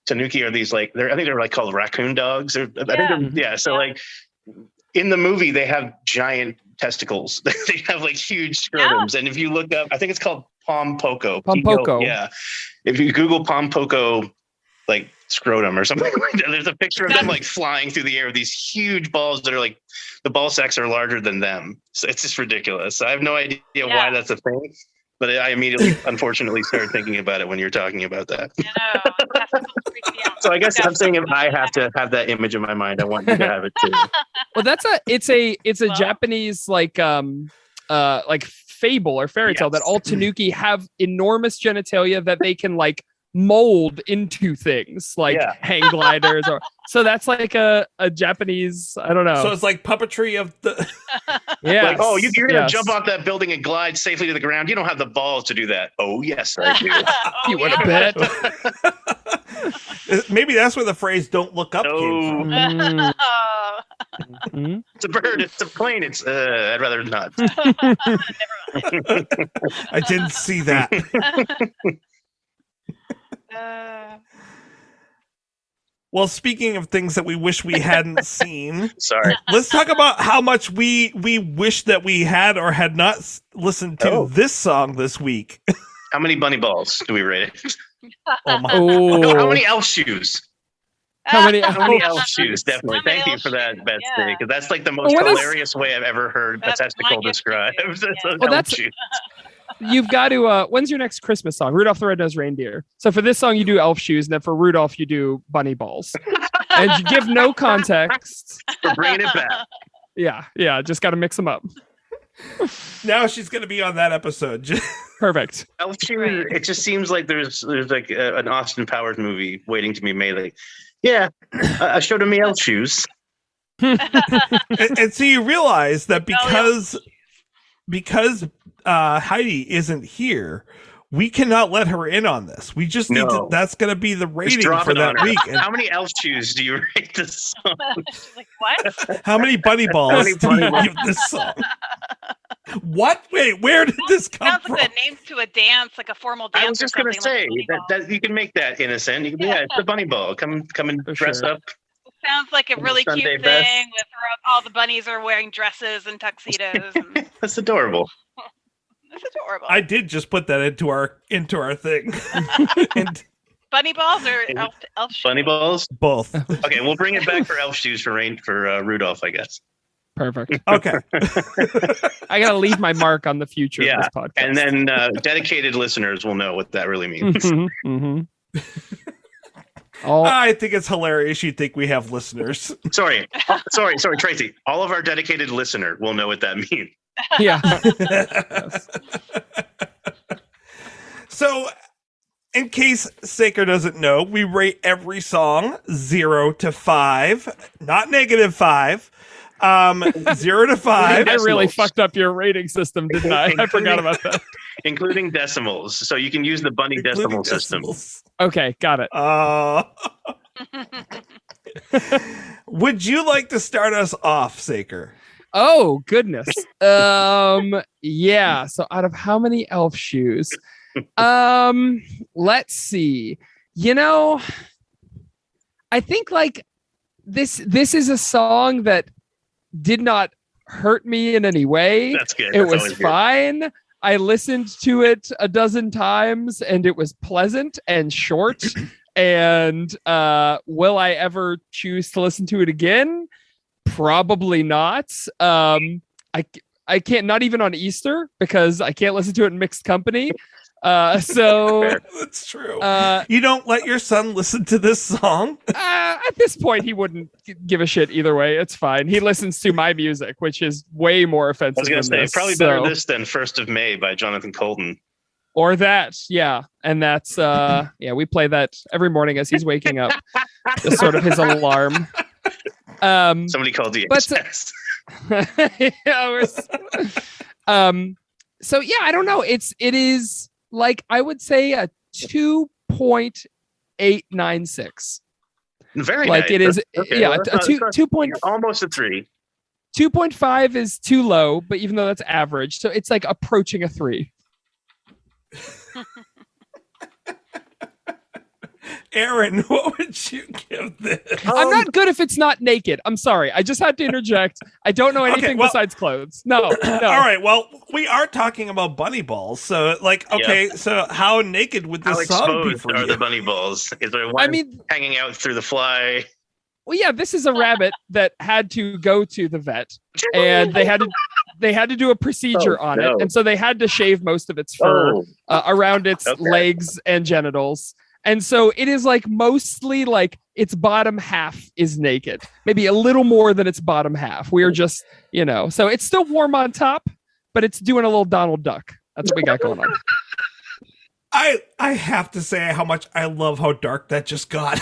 Tanuki are these I think they're like called raccoon dogs. So like in the movie, they have giant testicles. They have like huge scrotums. And if you look up, I think it's called Pom Poko. Yeah. If you Google Pom Poko, like scrotum or something like that, there's a picture of them like flying through the air with these huge balls that are like the ball sacks are larger than them. So it's just ridiculous. I have no idea why that's a thing, but I immediately unfortunately started thinking about it when you're talking about that. So I guess I'm saying if I have to have that image in my mind, I want you to have it too. Well, it's a Japanese like fable or fairy tale that all Tanuki have enormous genitalia that they can like mold into things like hang gliders or so that's like a Japanese, I don't know. So it's like puppetry of the like, oh, you're gonna jump off that building and glide safely to the ground. You don't have the balls to do that. Oh yes, I do. You want to bet? Maybe that's where the phrase "don't look up" came from. It's a bird. It's a plane. It's. I'd rather not. I didn't see that. Well, speaking of things that we wish we hadn't seen, Sorry. let's talk about how much we wish that we had or had not listened to this song this week. How many bunny balls do we rate it? Oh my! No, how many elf shoes? How many elf shoes? Definitely. Thank you for that, Betsy, because that's like the most hilarious way I've ever heard a testicle described. Well, that's. You've got to. When's your next Christmas song? Rudolph the Red-Nosed Reindeer. So for this song, you do elf shoes, and then for Rudolph, you do bunny balls. And you give no context. For bringing it back. Yeah. Just got to mix them up. Now she's going to be on that episode. Perfect. Elf shoes. It just seems like there's like an Austin Powers movie waiting to be made. Like, yeah, I showed him the elf shoes. and so you realize that because Heidi isn't here, we cannot let her in on this. We just need to. That's going to be the rating for that week. And how many elf shoes do you rate this song? Like, what? How many bunny balls do you give this song? What? Wait, where did this come from? Sounds like a name to a dance, like a formal dance. I was just going to say that you can make that innocent. You can, it's a bunny ball. Come and dress up. Sounds like a really Sunday cute best. thing with all the bunnies are wearing dresses and tuxedos. And That's adorable. it's adorable. I did just put that into our thing. And bunny balls or elf shoes? Bunny balls? Both. Okay, we'll bring it back for elf shoes for Rudolph, I guess. Perfect. Okay. I got to leave my mark on the future of this podcast. And then dedicated listeners will know what that really means. I think it's hilarious. You think we have listeners? Sorry, Tracy. All of our dedicated listener will know what that means. Yeah. So, in case Saker doesn't know, we rate every song 0 to 5, not -5. 0 to 5. I really fucked up your rating system, didn't I? I forgot about that. Including decimals. So you can use the bunny decimal system. Okay, got it. Would you like to start us off, Saker? Oh, goodness. Yeah. So out of how many elf shoes? Let's see. I think like this is a song that did not hurt me in any way. That's good. It was fine. I listened to it a dozen times and it was pleasant and short. And will I ever choose to listen to it again? Probably not. I can't, not even on Easter, because I can't listen to it in mixed company. So that's true. You don't let your son listen to this song? At this point, he wouldn't give a shit either way. It's fine. He listens to my music, which is way more offensive. I was going to say, probably better this than 1st of May by Jonathan Colton. Or that, yeah. And that's, we play that every morning as he's waking up. Just sort of his alarm. Somebody called the XS. So yeah, I don't know. It is like, I would say a 2.896. Very like nice. it is. Okay, yeah, well, a 2 point, almost a 3. 2.5 is too low, but even though that's average, so it's like approaching a 3. Aaron, what would you give this? I'm not good if it's not naked. I'm sorry. I just had to interject. I don't know anything besides clothes. No. All right. Well, we are talking about bunny balls. So, so how naked would this song be for you? Are the bunny balls? Is there one hanging out through the fly? Well, yeah, this is a rabbit that had to go to the vet, and they had to do a procedure on it, and so they had to shave most of its fur around its legs and genitals. And so it is like mostly like its bottom half is naked, maybe a little more than its bottom half. We are just, so it's still warm on top, but it's doing a little Donald Duck. That's what we got going on. I have to say how much I love how dark that just got.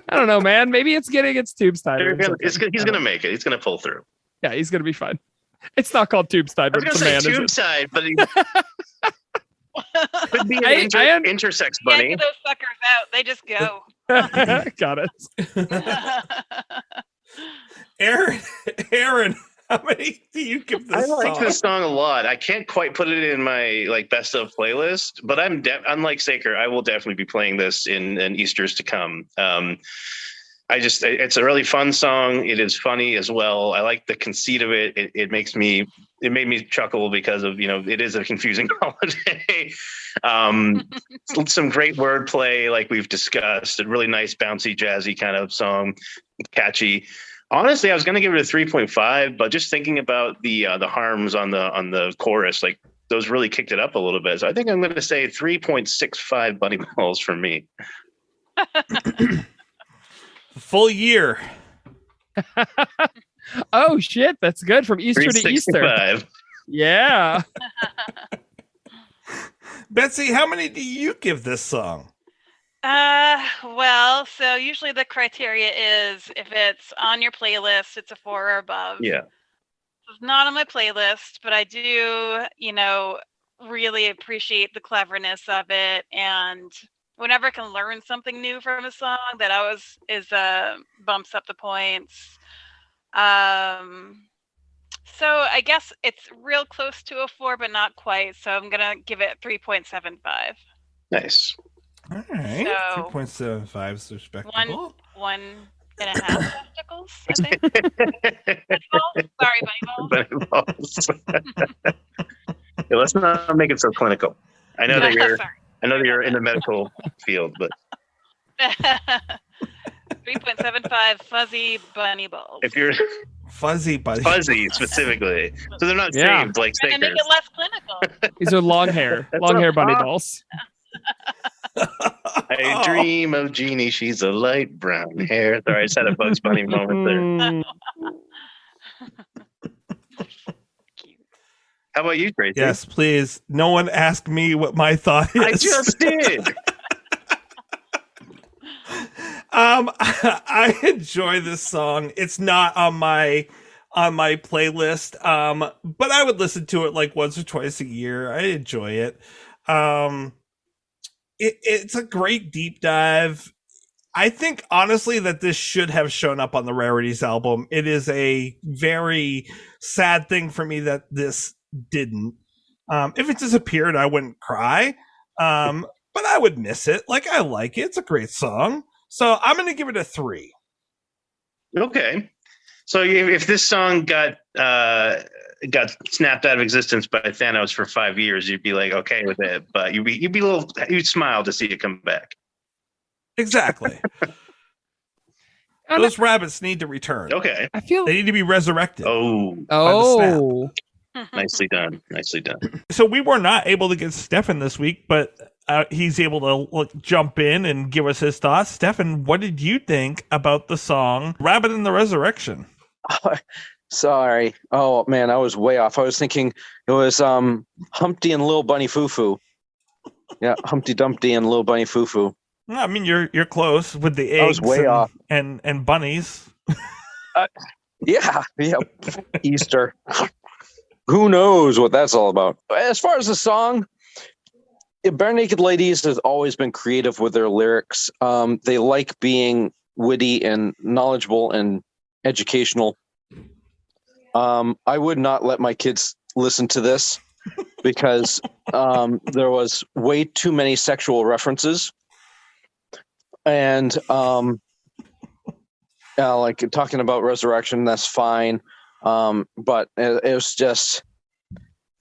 I don't know, man. Maybe it's getting its tubes tied. He's going to make it. He's going to pull through. Yeah, he's going to be fine. It's not called tubes tied, but it's a man. Tube tied, but could be an intersex bunny. Get those suckers out. They just go. Got it. Aaron, how many do you give this I like song? this song a lot. I can't quite put it in my best of playlist, but unlike Saker, I will definitely be playing this in Easter's to come. It's a really fun song. It is funny as well. I like the conceit of it. It made me chuckle because of, it is a confusing holiday. Some great wordplay, like we've discussed. A really nice, bouncy, jazzy kind of song, catchy. Honestly, I was going to give it a 3.5, but just thinking about the harms on the chorus, like those really kicked it up a little bit. So I think I'm going to say 3.65 bunny balls for me. Full year. Oh shit, that's good. From Easter to Easter. 365. Yeah. Betsy, how many do you give this song? Well, so usually the criteria is if it's on your playlist, it's a 4 or above. Yeah. It's not on my playlist, but I do, really appreciate the cleverness of it, and whenever I can learn something new from a song, that always bumps up the points. So I guess it's real close to a 4, but not quite. So I'm gonna give it 3.75. Nice. All right. So 3.75 is respectable. 1.5 testicles, I think. Bunny balls? Sorry, bunny balls. Bunny balls. Yeah, let's not make it so clinical. I know that you're in the medical field, but 3.75 fuzzy bunny balls. if you're Fuzzy specifically, so they're not saved like and Sakers. make it less clinical. These are long hair bunny balls. I dream of Jeannie. She's a light brown hair. Sorry, I just had a Bugs Bunny moment there. How about you, Tracy? Yes, please. No one asked me what my thought is. I just did. I enjoy this song. It's not on my playlist, but I would listen to it like once or twice a year. I enjoy it. It's a great deep dive. I think honestly that this should have shown up on the Rarities album. It is a very sad thing for me that this didn't. If it disappeared, I wouldn't cry. But I would miss it. Like, I like it. It's a great song. So I'm going to give it a 3. Okay. So if this song got snapped out of existence by Thanos for 5 years, you'd be like okay with it, but you'd smile to see it come back. Exactly. Those rabbits need to return. Okay. I feel they need to be resurrected. Oh. Nicely done. So we were not able to get Stefan this week, but he's able to jump in and give us his thoughts. Stefan, what did you think about the song Rabbit in the Resurrection? Sorry. Oh man, I was way off. I was thinking it was Humpty and Little Bunny Foo Foo. Yeah, Humpty Dumpty and Little Bunny Foo Foo. I mean, you're close with the eggs. I was way off. And bunnies. Yeah. Easter. Who knows what that's all about? As far as the song, Bare Naked Ladies has always been creative with their lyrics. They like being witty and knowledgeable and educational. I would not let my kids listen to this because there was way too many sexual references. And like talking about resurrection, that's fine. But it was just,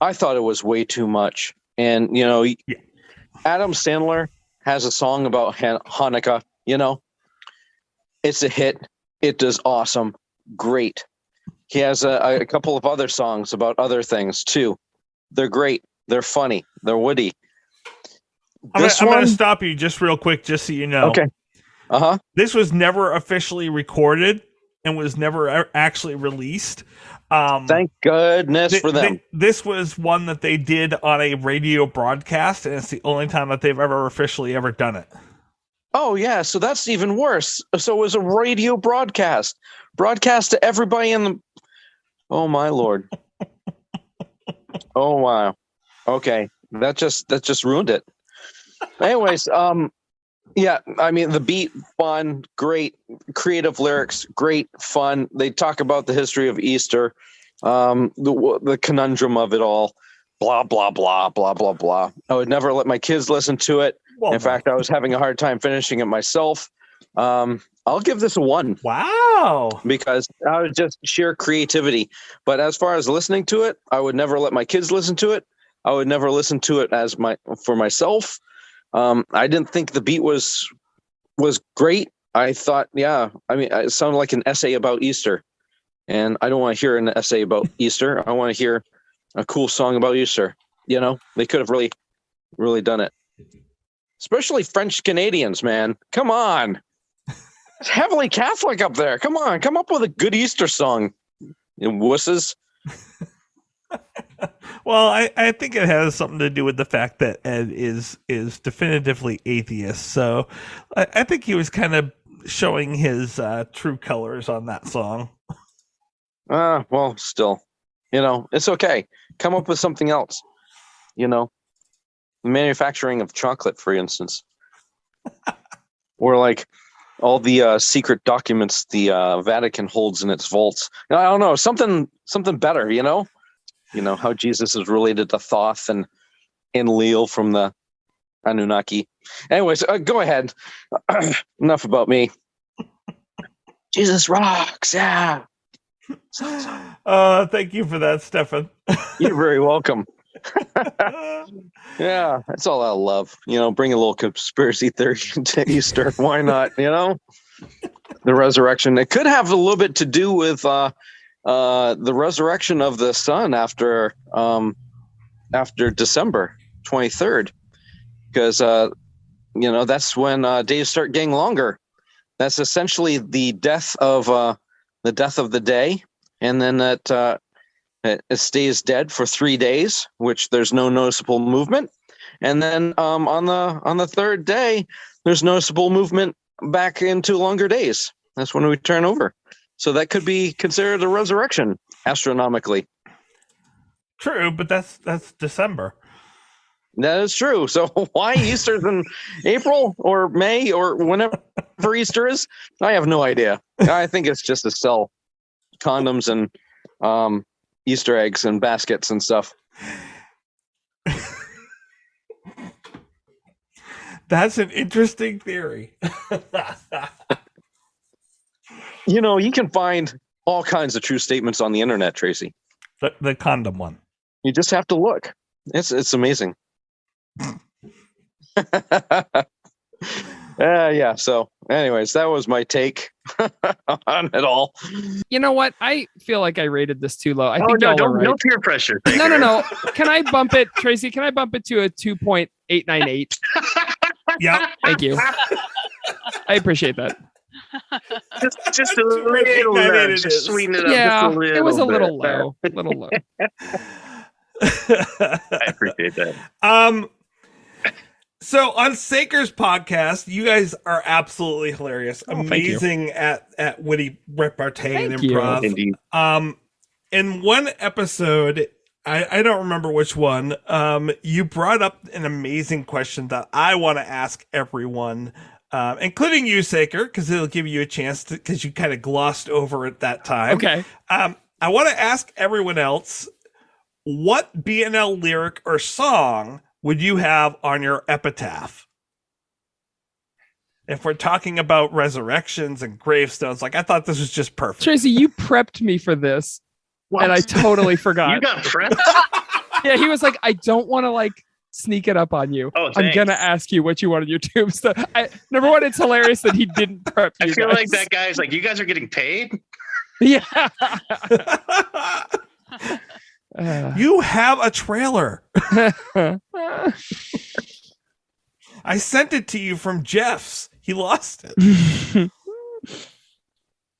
I thought it was way too much. And, Adam Sandler has a song about Hanukkah, it's a hit. It does awesome. Great. He has a couple of other songs about other things too. They're great. They're funny. They're witty. I'm going to stop you just real quick, just so you know. Okay. This was never officially recorded and was never actually released. Thank goodness for them. This was one that they did on a radio broadcast, and it's the only time that they've ever officially ever done it. Oh, yeah. So that's even worse. So it was a radio broadcast to everybody in the... Oh, my Lord. Oh, wow. Okay. That just ruined it. Anyways, Yeah, I mean the beat, fun, great, creative lyrics, great, fun. They talk about the history of Easter, the conundrum of it all, blah blah blah blah blah blah. I would never let my kids listen to it. Well, In fact, I was having a hard time finishing it myself. I'll give this a 1. Wow. Because I was just sheer creativity. But as far as listening to it, I would never let my kids listen to it. I would never listen to it for myself. I didn't think the beat was great. I thought, it sounded like an essay about Easter, and I don't want to hear an essay about Easter. I want to hear a cool song about Easter. You know, they could have really, really done it. Especially French Canadians, man. Come on. It's heavily Catholic up there. Come on, come up with a good Easter song, you wusses. Well, I think it has something to do with the fact that Ed is definitively atheist. So I think he was kind of showing his true colors on that song. Well, still, it's okay. Come up with something else. The manufacturing of chocolate, for instance, or like all the secret documents the Vatican holds in its vaults. I don't know, something better. How Jesus is related to Thoth and Enlil from the Anunnaki. Anyways, go ahead. Enough about me. Jesus rocks. Yeah. Thank you for that, Stefan. You're very welcome. Yeah, that's all I love. Bring a little conspiracy theory into Easter. Why not? The resurrection. It could have a little bit to do with the resurrection of the sun after December 23rd, because that's when days start getting longer. That's essentially the death of the day, and then it stays dead for 3 days, which there's no noticeable movement, and then on the third day there's noticeable movement back into longer days. That's when we turn over. So that could be considered a resurrection astronomically. True, but that's December. That is true. So why Easter's in April or May or whenever Easter is? I have no idea. I think it's just to sell condoms and Easter eggs and baskets and stuff. That's an interesting theory. You can find all kinds of true statements on the internet, Tracy. The condom one. You just have to look. It's amazing. Yeah. So anyways, that was my take on it all. You know what? I feel like I rated this too low. I think y'all are right. No peer pressure. No. Can I bump it, Tracy? Can I bump it to a 2.898? Yeah. Thank you. I appreciate that. Just a little low. Just sweeten it up. Yeah, just a little it was a bit. little low. I appreciate that. So on Saker's podcast, you guys are absolutely hilarious, amazing at witty repartee and improv. Indeed. In one episode, I don't remember which one, you brought up an amazing question that I want to ask everyone, including you, Saker, because it'll give you a chance to, because you kind of glossed over it that time. Okay. I want to ask everyone else, what BNL lyric or song would you have on your epitaph? If we're talking about resurrections and gravestones, I thought this was just perfect. Tracy, you prepped me for this, and I totally forgot. You got prepped? Yeah, he was like, I don't want to sneak it up on you. Oh, I'm thanks. gonna ask you what you want on your tombstone. Number one, it's hilarious that he didn't prep you. I feel guys. like that guy's like, you guys are getting paid? Yeah. You have a trailer. I sent it to you from Jeff's. He lost it.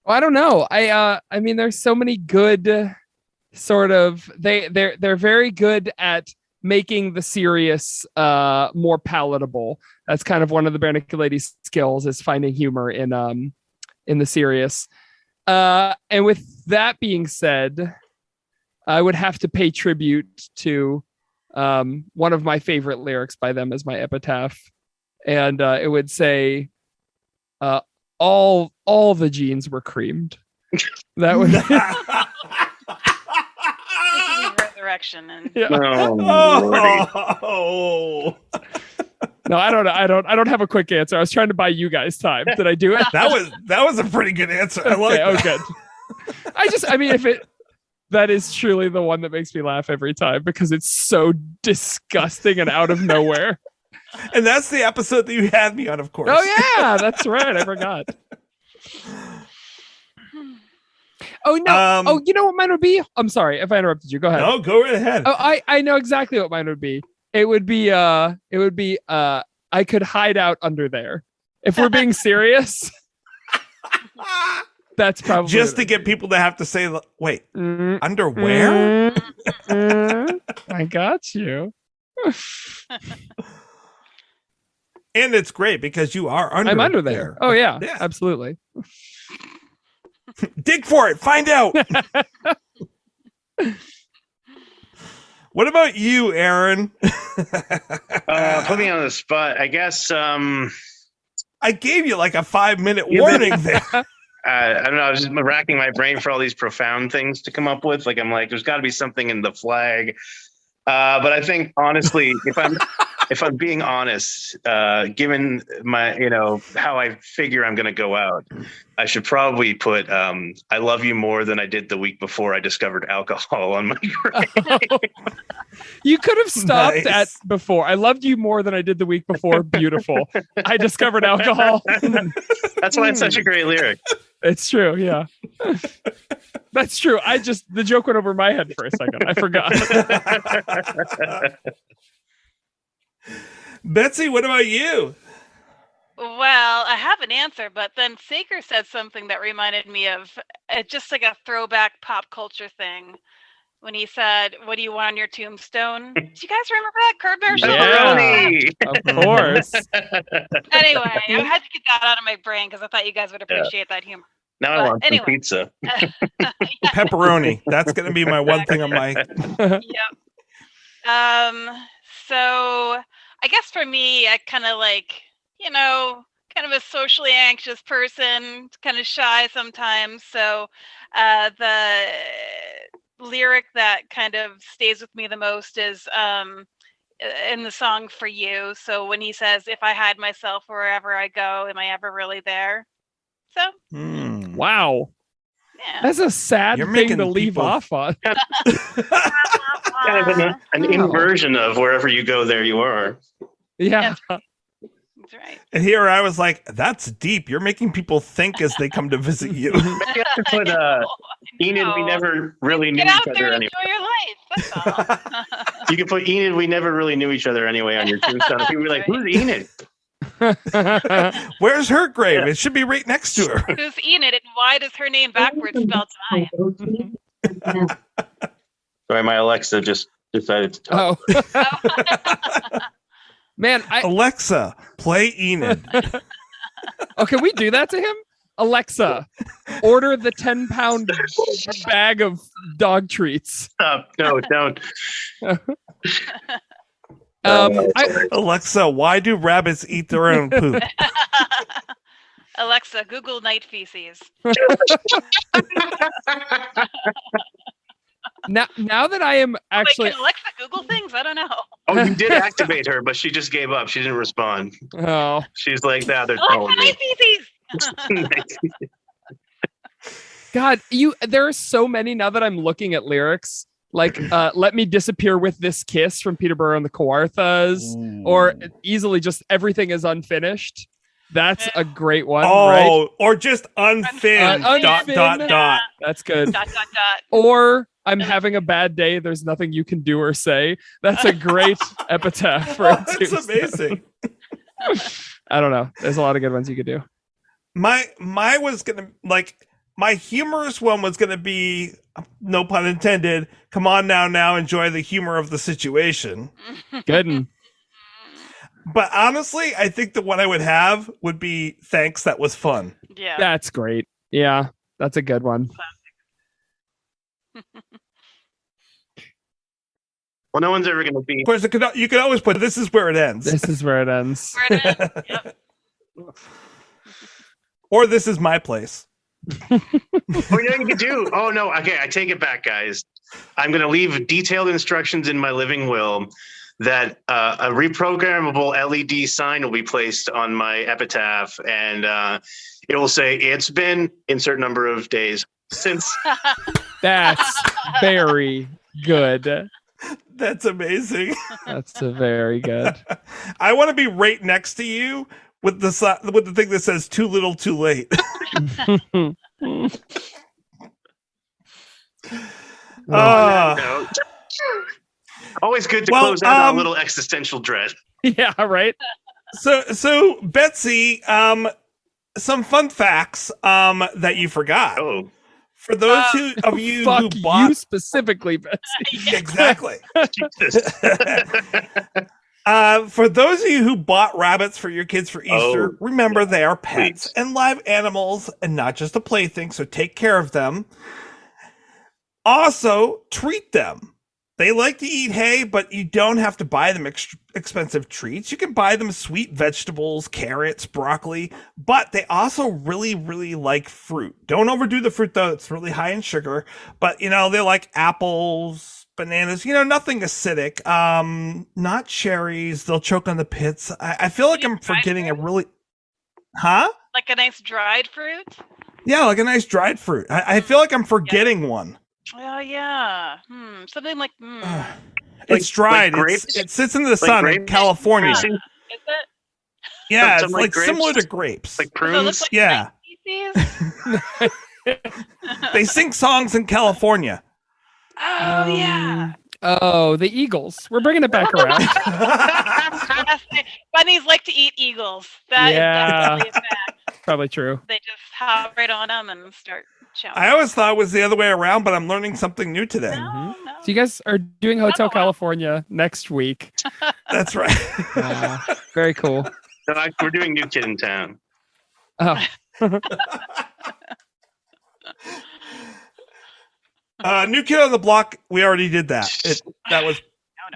Well, I don't know. I mean, there's so many good sort of they're very good at making the serious more palatable. That's kind of one of the Bare Naked Ladies' skills, is finding humor in the serious. And with that being said, I would have to pay tribute to one of my favorite lyrics by them as my epitaph. and it would say, all the jeans were creamed. That would Speaking of resurrection and yeah. Oh. No, I don't know. I don't have a quick answer. I was trying to buy you guys time. Did I do it? That was a pretty good answer. I like Okay, that. oh, good. I mean, that is truly the one that makes me laugh every time because it's so disgusting and out of nowhere. And that's the episode that you had me on, of course. Oh yeah, that's right. I forgot. Oh no! You know what mine would be? I'm sorry if I interrupted you. Go ahead. No, go right ahead. Oh, I know exactly what mine would be. It would be I could hide out under there. If we're being serious, that's probably just to get people to have to say, wait, underwear? I got you. And it's great because you are under I'm under there. Oh yeah, absolutely. Dig for it. Find out. What about you, Aaron? Put me on the spot. I guess I gave you like a 5-minute warning there. I don't know. I was just racking my brain for all these profound things to come up with. Like I'm like, there's got to be something in the flag. But I think honestly, if I'm being honest, given my how I figure I'm going to go out, I should probably put "I love you more than I did the week before I discovered alcohol" on my grave. You could have stopped at before. I loved you more than I did the week before. Beautiful. I discovered alcohol. That's why it's such a great lyric. It's true. Yeah. That's true. The joke went over my head for a second. I forgot. Betsy, what about you? Well, I have an answer, but then Saker said something that reminded me of just like a throwback pop culture thing. When he said, "What do you want on your tombstone?" Do you guys remember that? Curb Bear Show? Of course. Anyway, I had to get that out of my brain because I thought you guys would appreciate that humor. Now I want some pizza. Pepperoni. That's going to be my one thing on my... Yep. So I guess for me, I kind of like, kind of a socially anxious person, kind of shy sometimes. So the lyric that kind of stays with me the most is in the song "For You." So when he says, "If I hide myself wherever I go, am I ever really there?" So wow, yeah. That's a sad thing to leave off on. Kind of an inversion of "wherever you go, there you are." Yeah. That's right. And here I was like, that's deep. You're making people think as they come to visit you. Maybe you have to put Enid, we never really knew Get out each there other and anyway. enjoy your life. That's all. You can put Enid, we never really knew each other anyway on your tombstone. People be like, who's Enid? Where's her grave? It should be right next to her. Who's Enid and why does her name backwards spell giant? Sorry, my Alexa just decided to talk. Oh. Man, Alexa, play Enid. Oh, can we do that to him? Alexa, order the 10-pound bag of dog treats. No, don't. Alexa, why do rabbits eat their own poop? Alexa, Google night feces. Now that I am actually... Wait, can Alexa Google things? I don't know. Oh, you did activate her, but she just gave up. She didn't respond. Oh. She's like, "Nah, they're Alexa, calling me." night feces! God, there are so many now that I'm looking at lyrics. Like, "Let me disappear with this kiss" from Peterborough and the Kawarthas, or easily just "Everything is unfinished." That's a great one, right? Or just unfin. Dot. That's good. Dot. Or "I'm having a bad day. There's nothing you can do or say." That's a great epitaph for it. That's amazing. I don't know. There's a lot of good ones you could do. My was gonna my humorous one was gonna be, no pun intended, "Come on now, enjoy the humor of the situation." Good one. But honestly, I think the one I would have would be "Thanks, that was fun." Yeah. That's great. Yeah, that's a good one. Well, no one's ever going to be. Of course, you could always put "This is where it ends." This is where it ends. Yep. Or "This is my place." Oh, you know what you could do? Oh no, okay, I take it back, guys. I'm going to leave detailed instructions in my living will that a reprogrammable LED sign will be placed on my epitaph, and it will say, "It's been insert number of days since." That's very good. That's amazing. That's a very good. I want to be right next to you with the thing that says "Too little, too late." Always good to close out on a little existential dread. Yeah, right. So Betsy, some fun facts that you forgot. Oh. For those of you Fuck who bought you specifically, Betsy. Exactly. For those of you who bought rabbits for your kids for Easter, remember they are pets and live animals and not just a plaything, so take care of them. Also, treat them. They like to eat hay, but you don't have to buy them expensive treats. You can buy them sweet vegetables, carrots, broccoli, but they also really, really like fruit. Don't overdo the fruit, though. It's really high in sugar, but, they like apples, bananas, nothing acidic. Not cherries. They'll choke on the pits. I feel like I'm forgetting a really... Huh? Like a nice dried fruit? Yeah, like a nice dried fruit. I feel like I'm forgetting one. Oh, yeah. Something like... It's dried. Like grapes? It sits in the sun in California. Is it? Yeah, it's like like grapes? similar to grapes. Like Does it look prunes? like Yeah. They sing songs in California. Oh, yeah. Oh, the Eagles. We're bringing it back around. Yes, bunnies like to eat eagles. That is definitely a fact. Probably true. They just hop right on them and start chowing. I always thought it was the other way around, but I'm learning something new today. No. So you guys are doing Hotel California next week. That's right. Very cool. No, we're doing New Kid in Town. Oh. New Kid on the Block. We already did that. That was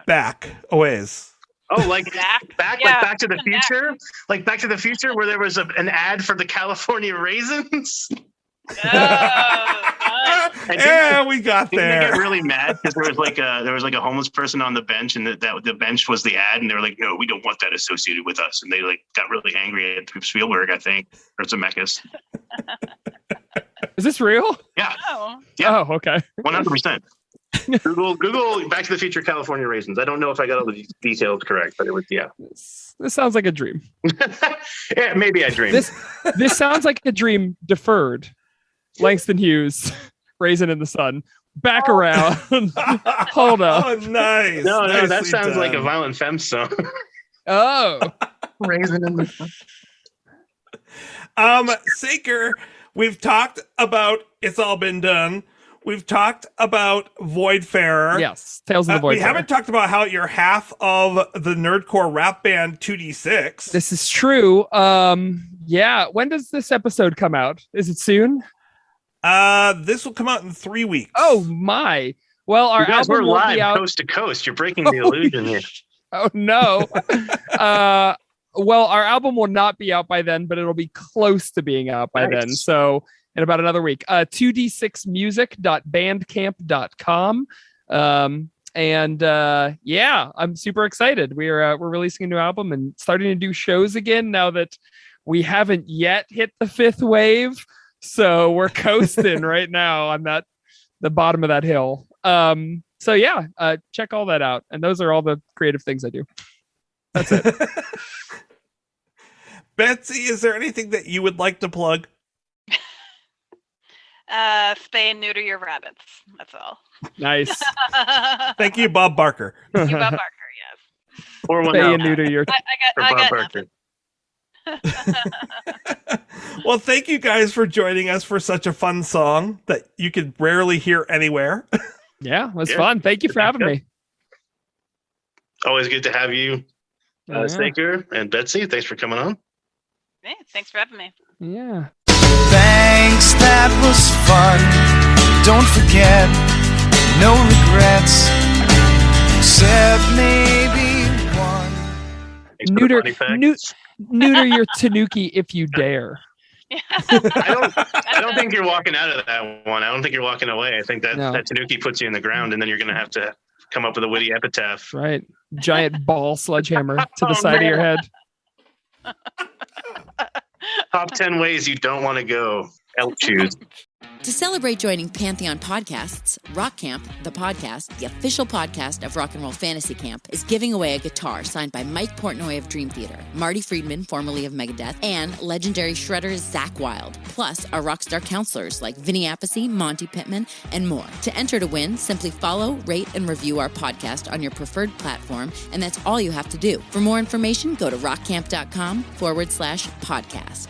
back a ways. Oh, like back, Yeah, like Back to the Future, like Back to the Future, where there was an ad for the California raisins. Yeah, we got Didn't there. they get really mad because there was like a homeless person on the bench, and that the bench was the ad, and they were like, "No, we don't want that associated with us," and they got really angry at Spielberg, I think, or Zemeckis. Is this real? Yeah. Oh. Yeah. Oh, okay. 100%. Google Back to the Future California raisins. I don't know if I got all the details correct, but it was This sounds like a dream. Yeah, maybe I dreamed. This sounds like a dream deferred. Langston Hughes, Raisin in the Sun. Back around. Hold up. Oh, nice. No, that Nicely sounds like a done. Violent Femme song. Oh. Raisin in the Sun. Saker, we've talked about It's All Been Done. We've talked about Voidfarer. Yes, Tales of the Voidfarer. We haven't talked about how you're half of the nerdcore rap band 2D6. This is true. Yeah. When does this episode come out? Is it soon? This will come out in 3 weeks. Oh my. Well, our You guys album were will live be out. coast to coast. You're breaking the illusion here. Oh no. Well, our album will not be out by then, but it'll be close to being out by then. So in about another week. 2d6music.bandcamp.com. Yeah, I'm super excited. We're releasing a new album and starting to do shows again now that we haven't yet hit the fifth wave. So we're coasting right now on the bottom of that hill. So yeah, check all that out. And those are all the creative things I do. That's it. Betsy, is there anything that you would like to plug? Spay and neuter your rabbits. That's all. Nice. Thank you, Bob Barker. Thank you, Bob Barker. Yes. Or one Spay out. and neuter your. I got Barker. Well, thank you guys for joining us for such a fun song that you could rarely hear anywhere. Yeah, it was fun. Thank you for having me. Always good to have you, Saker and Betsy. Thanks for coming on. Hey, thanks for having me. Yeah. Thanks, that was fun. Don't forget, no regrets. except maybe one. Neuter your tanuki if you dare. I don't think you're walking out of that one. I don't think you're walking away. I think that tanuki puts you in the ground, and then you're going to have to come up with a witty epitaph. Right. Giant ball sledgehammer to the side of your head. Top 10 ways you don't want to go. Elk shoes. To celebrate joining Pantheon Podcasts, Rock Camp, the podcast, the official podcast of Rock and Roll Fantasy Camp, is giving away a guitar signed by Mike Portnoy of Dream Theater, Marty Friedman, formerly of Megadeth, and legendary shredder Zakk Wylde, plus our rockstar counselors like Vinny Appice, Monty Pittman, and more. To enter to win, simply follow, rate, and review our podcast on your preferred platform, and that's all you have to do. For more information, go to rockcamp.com/podcast.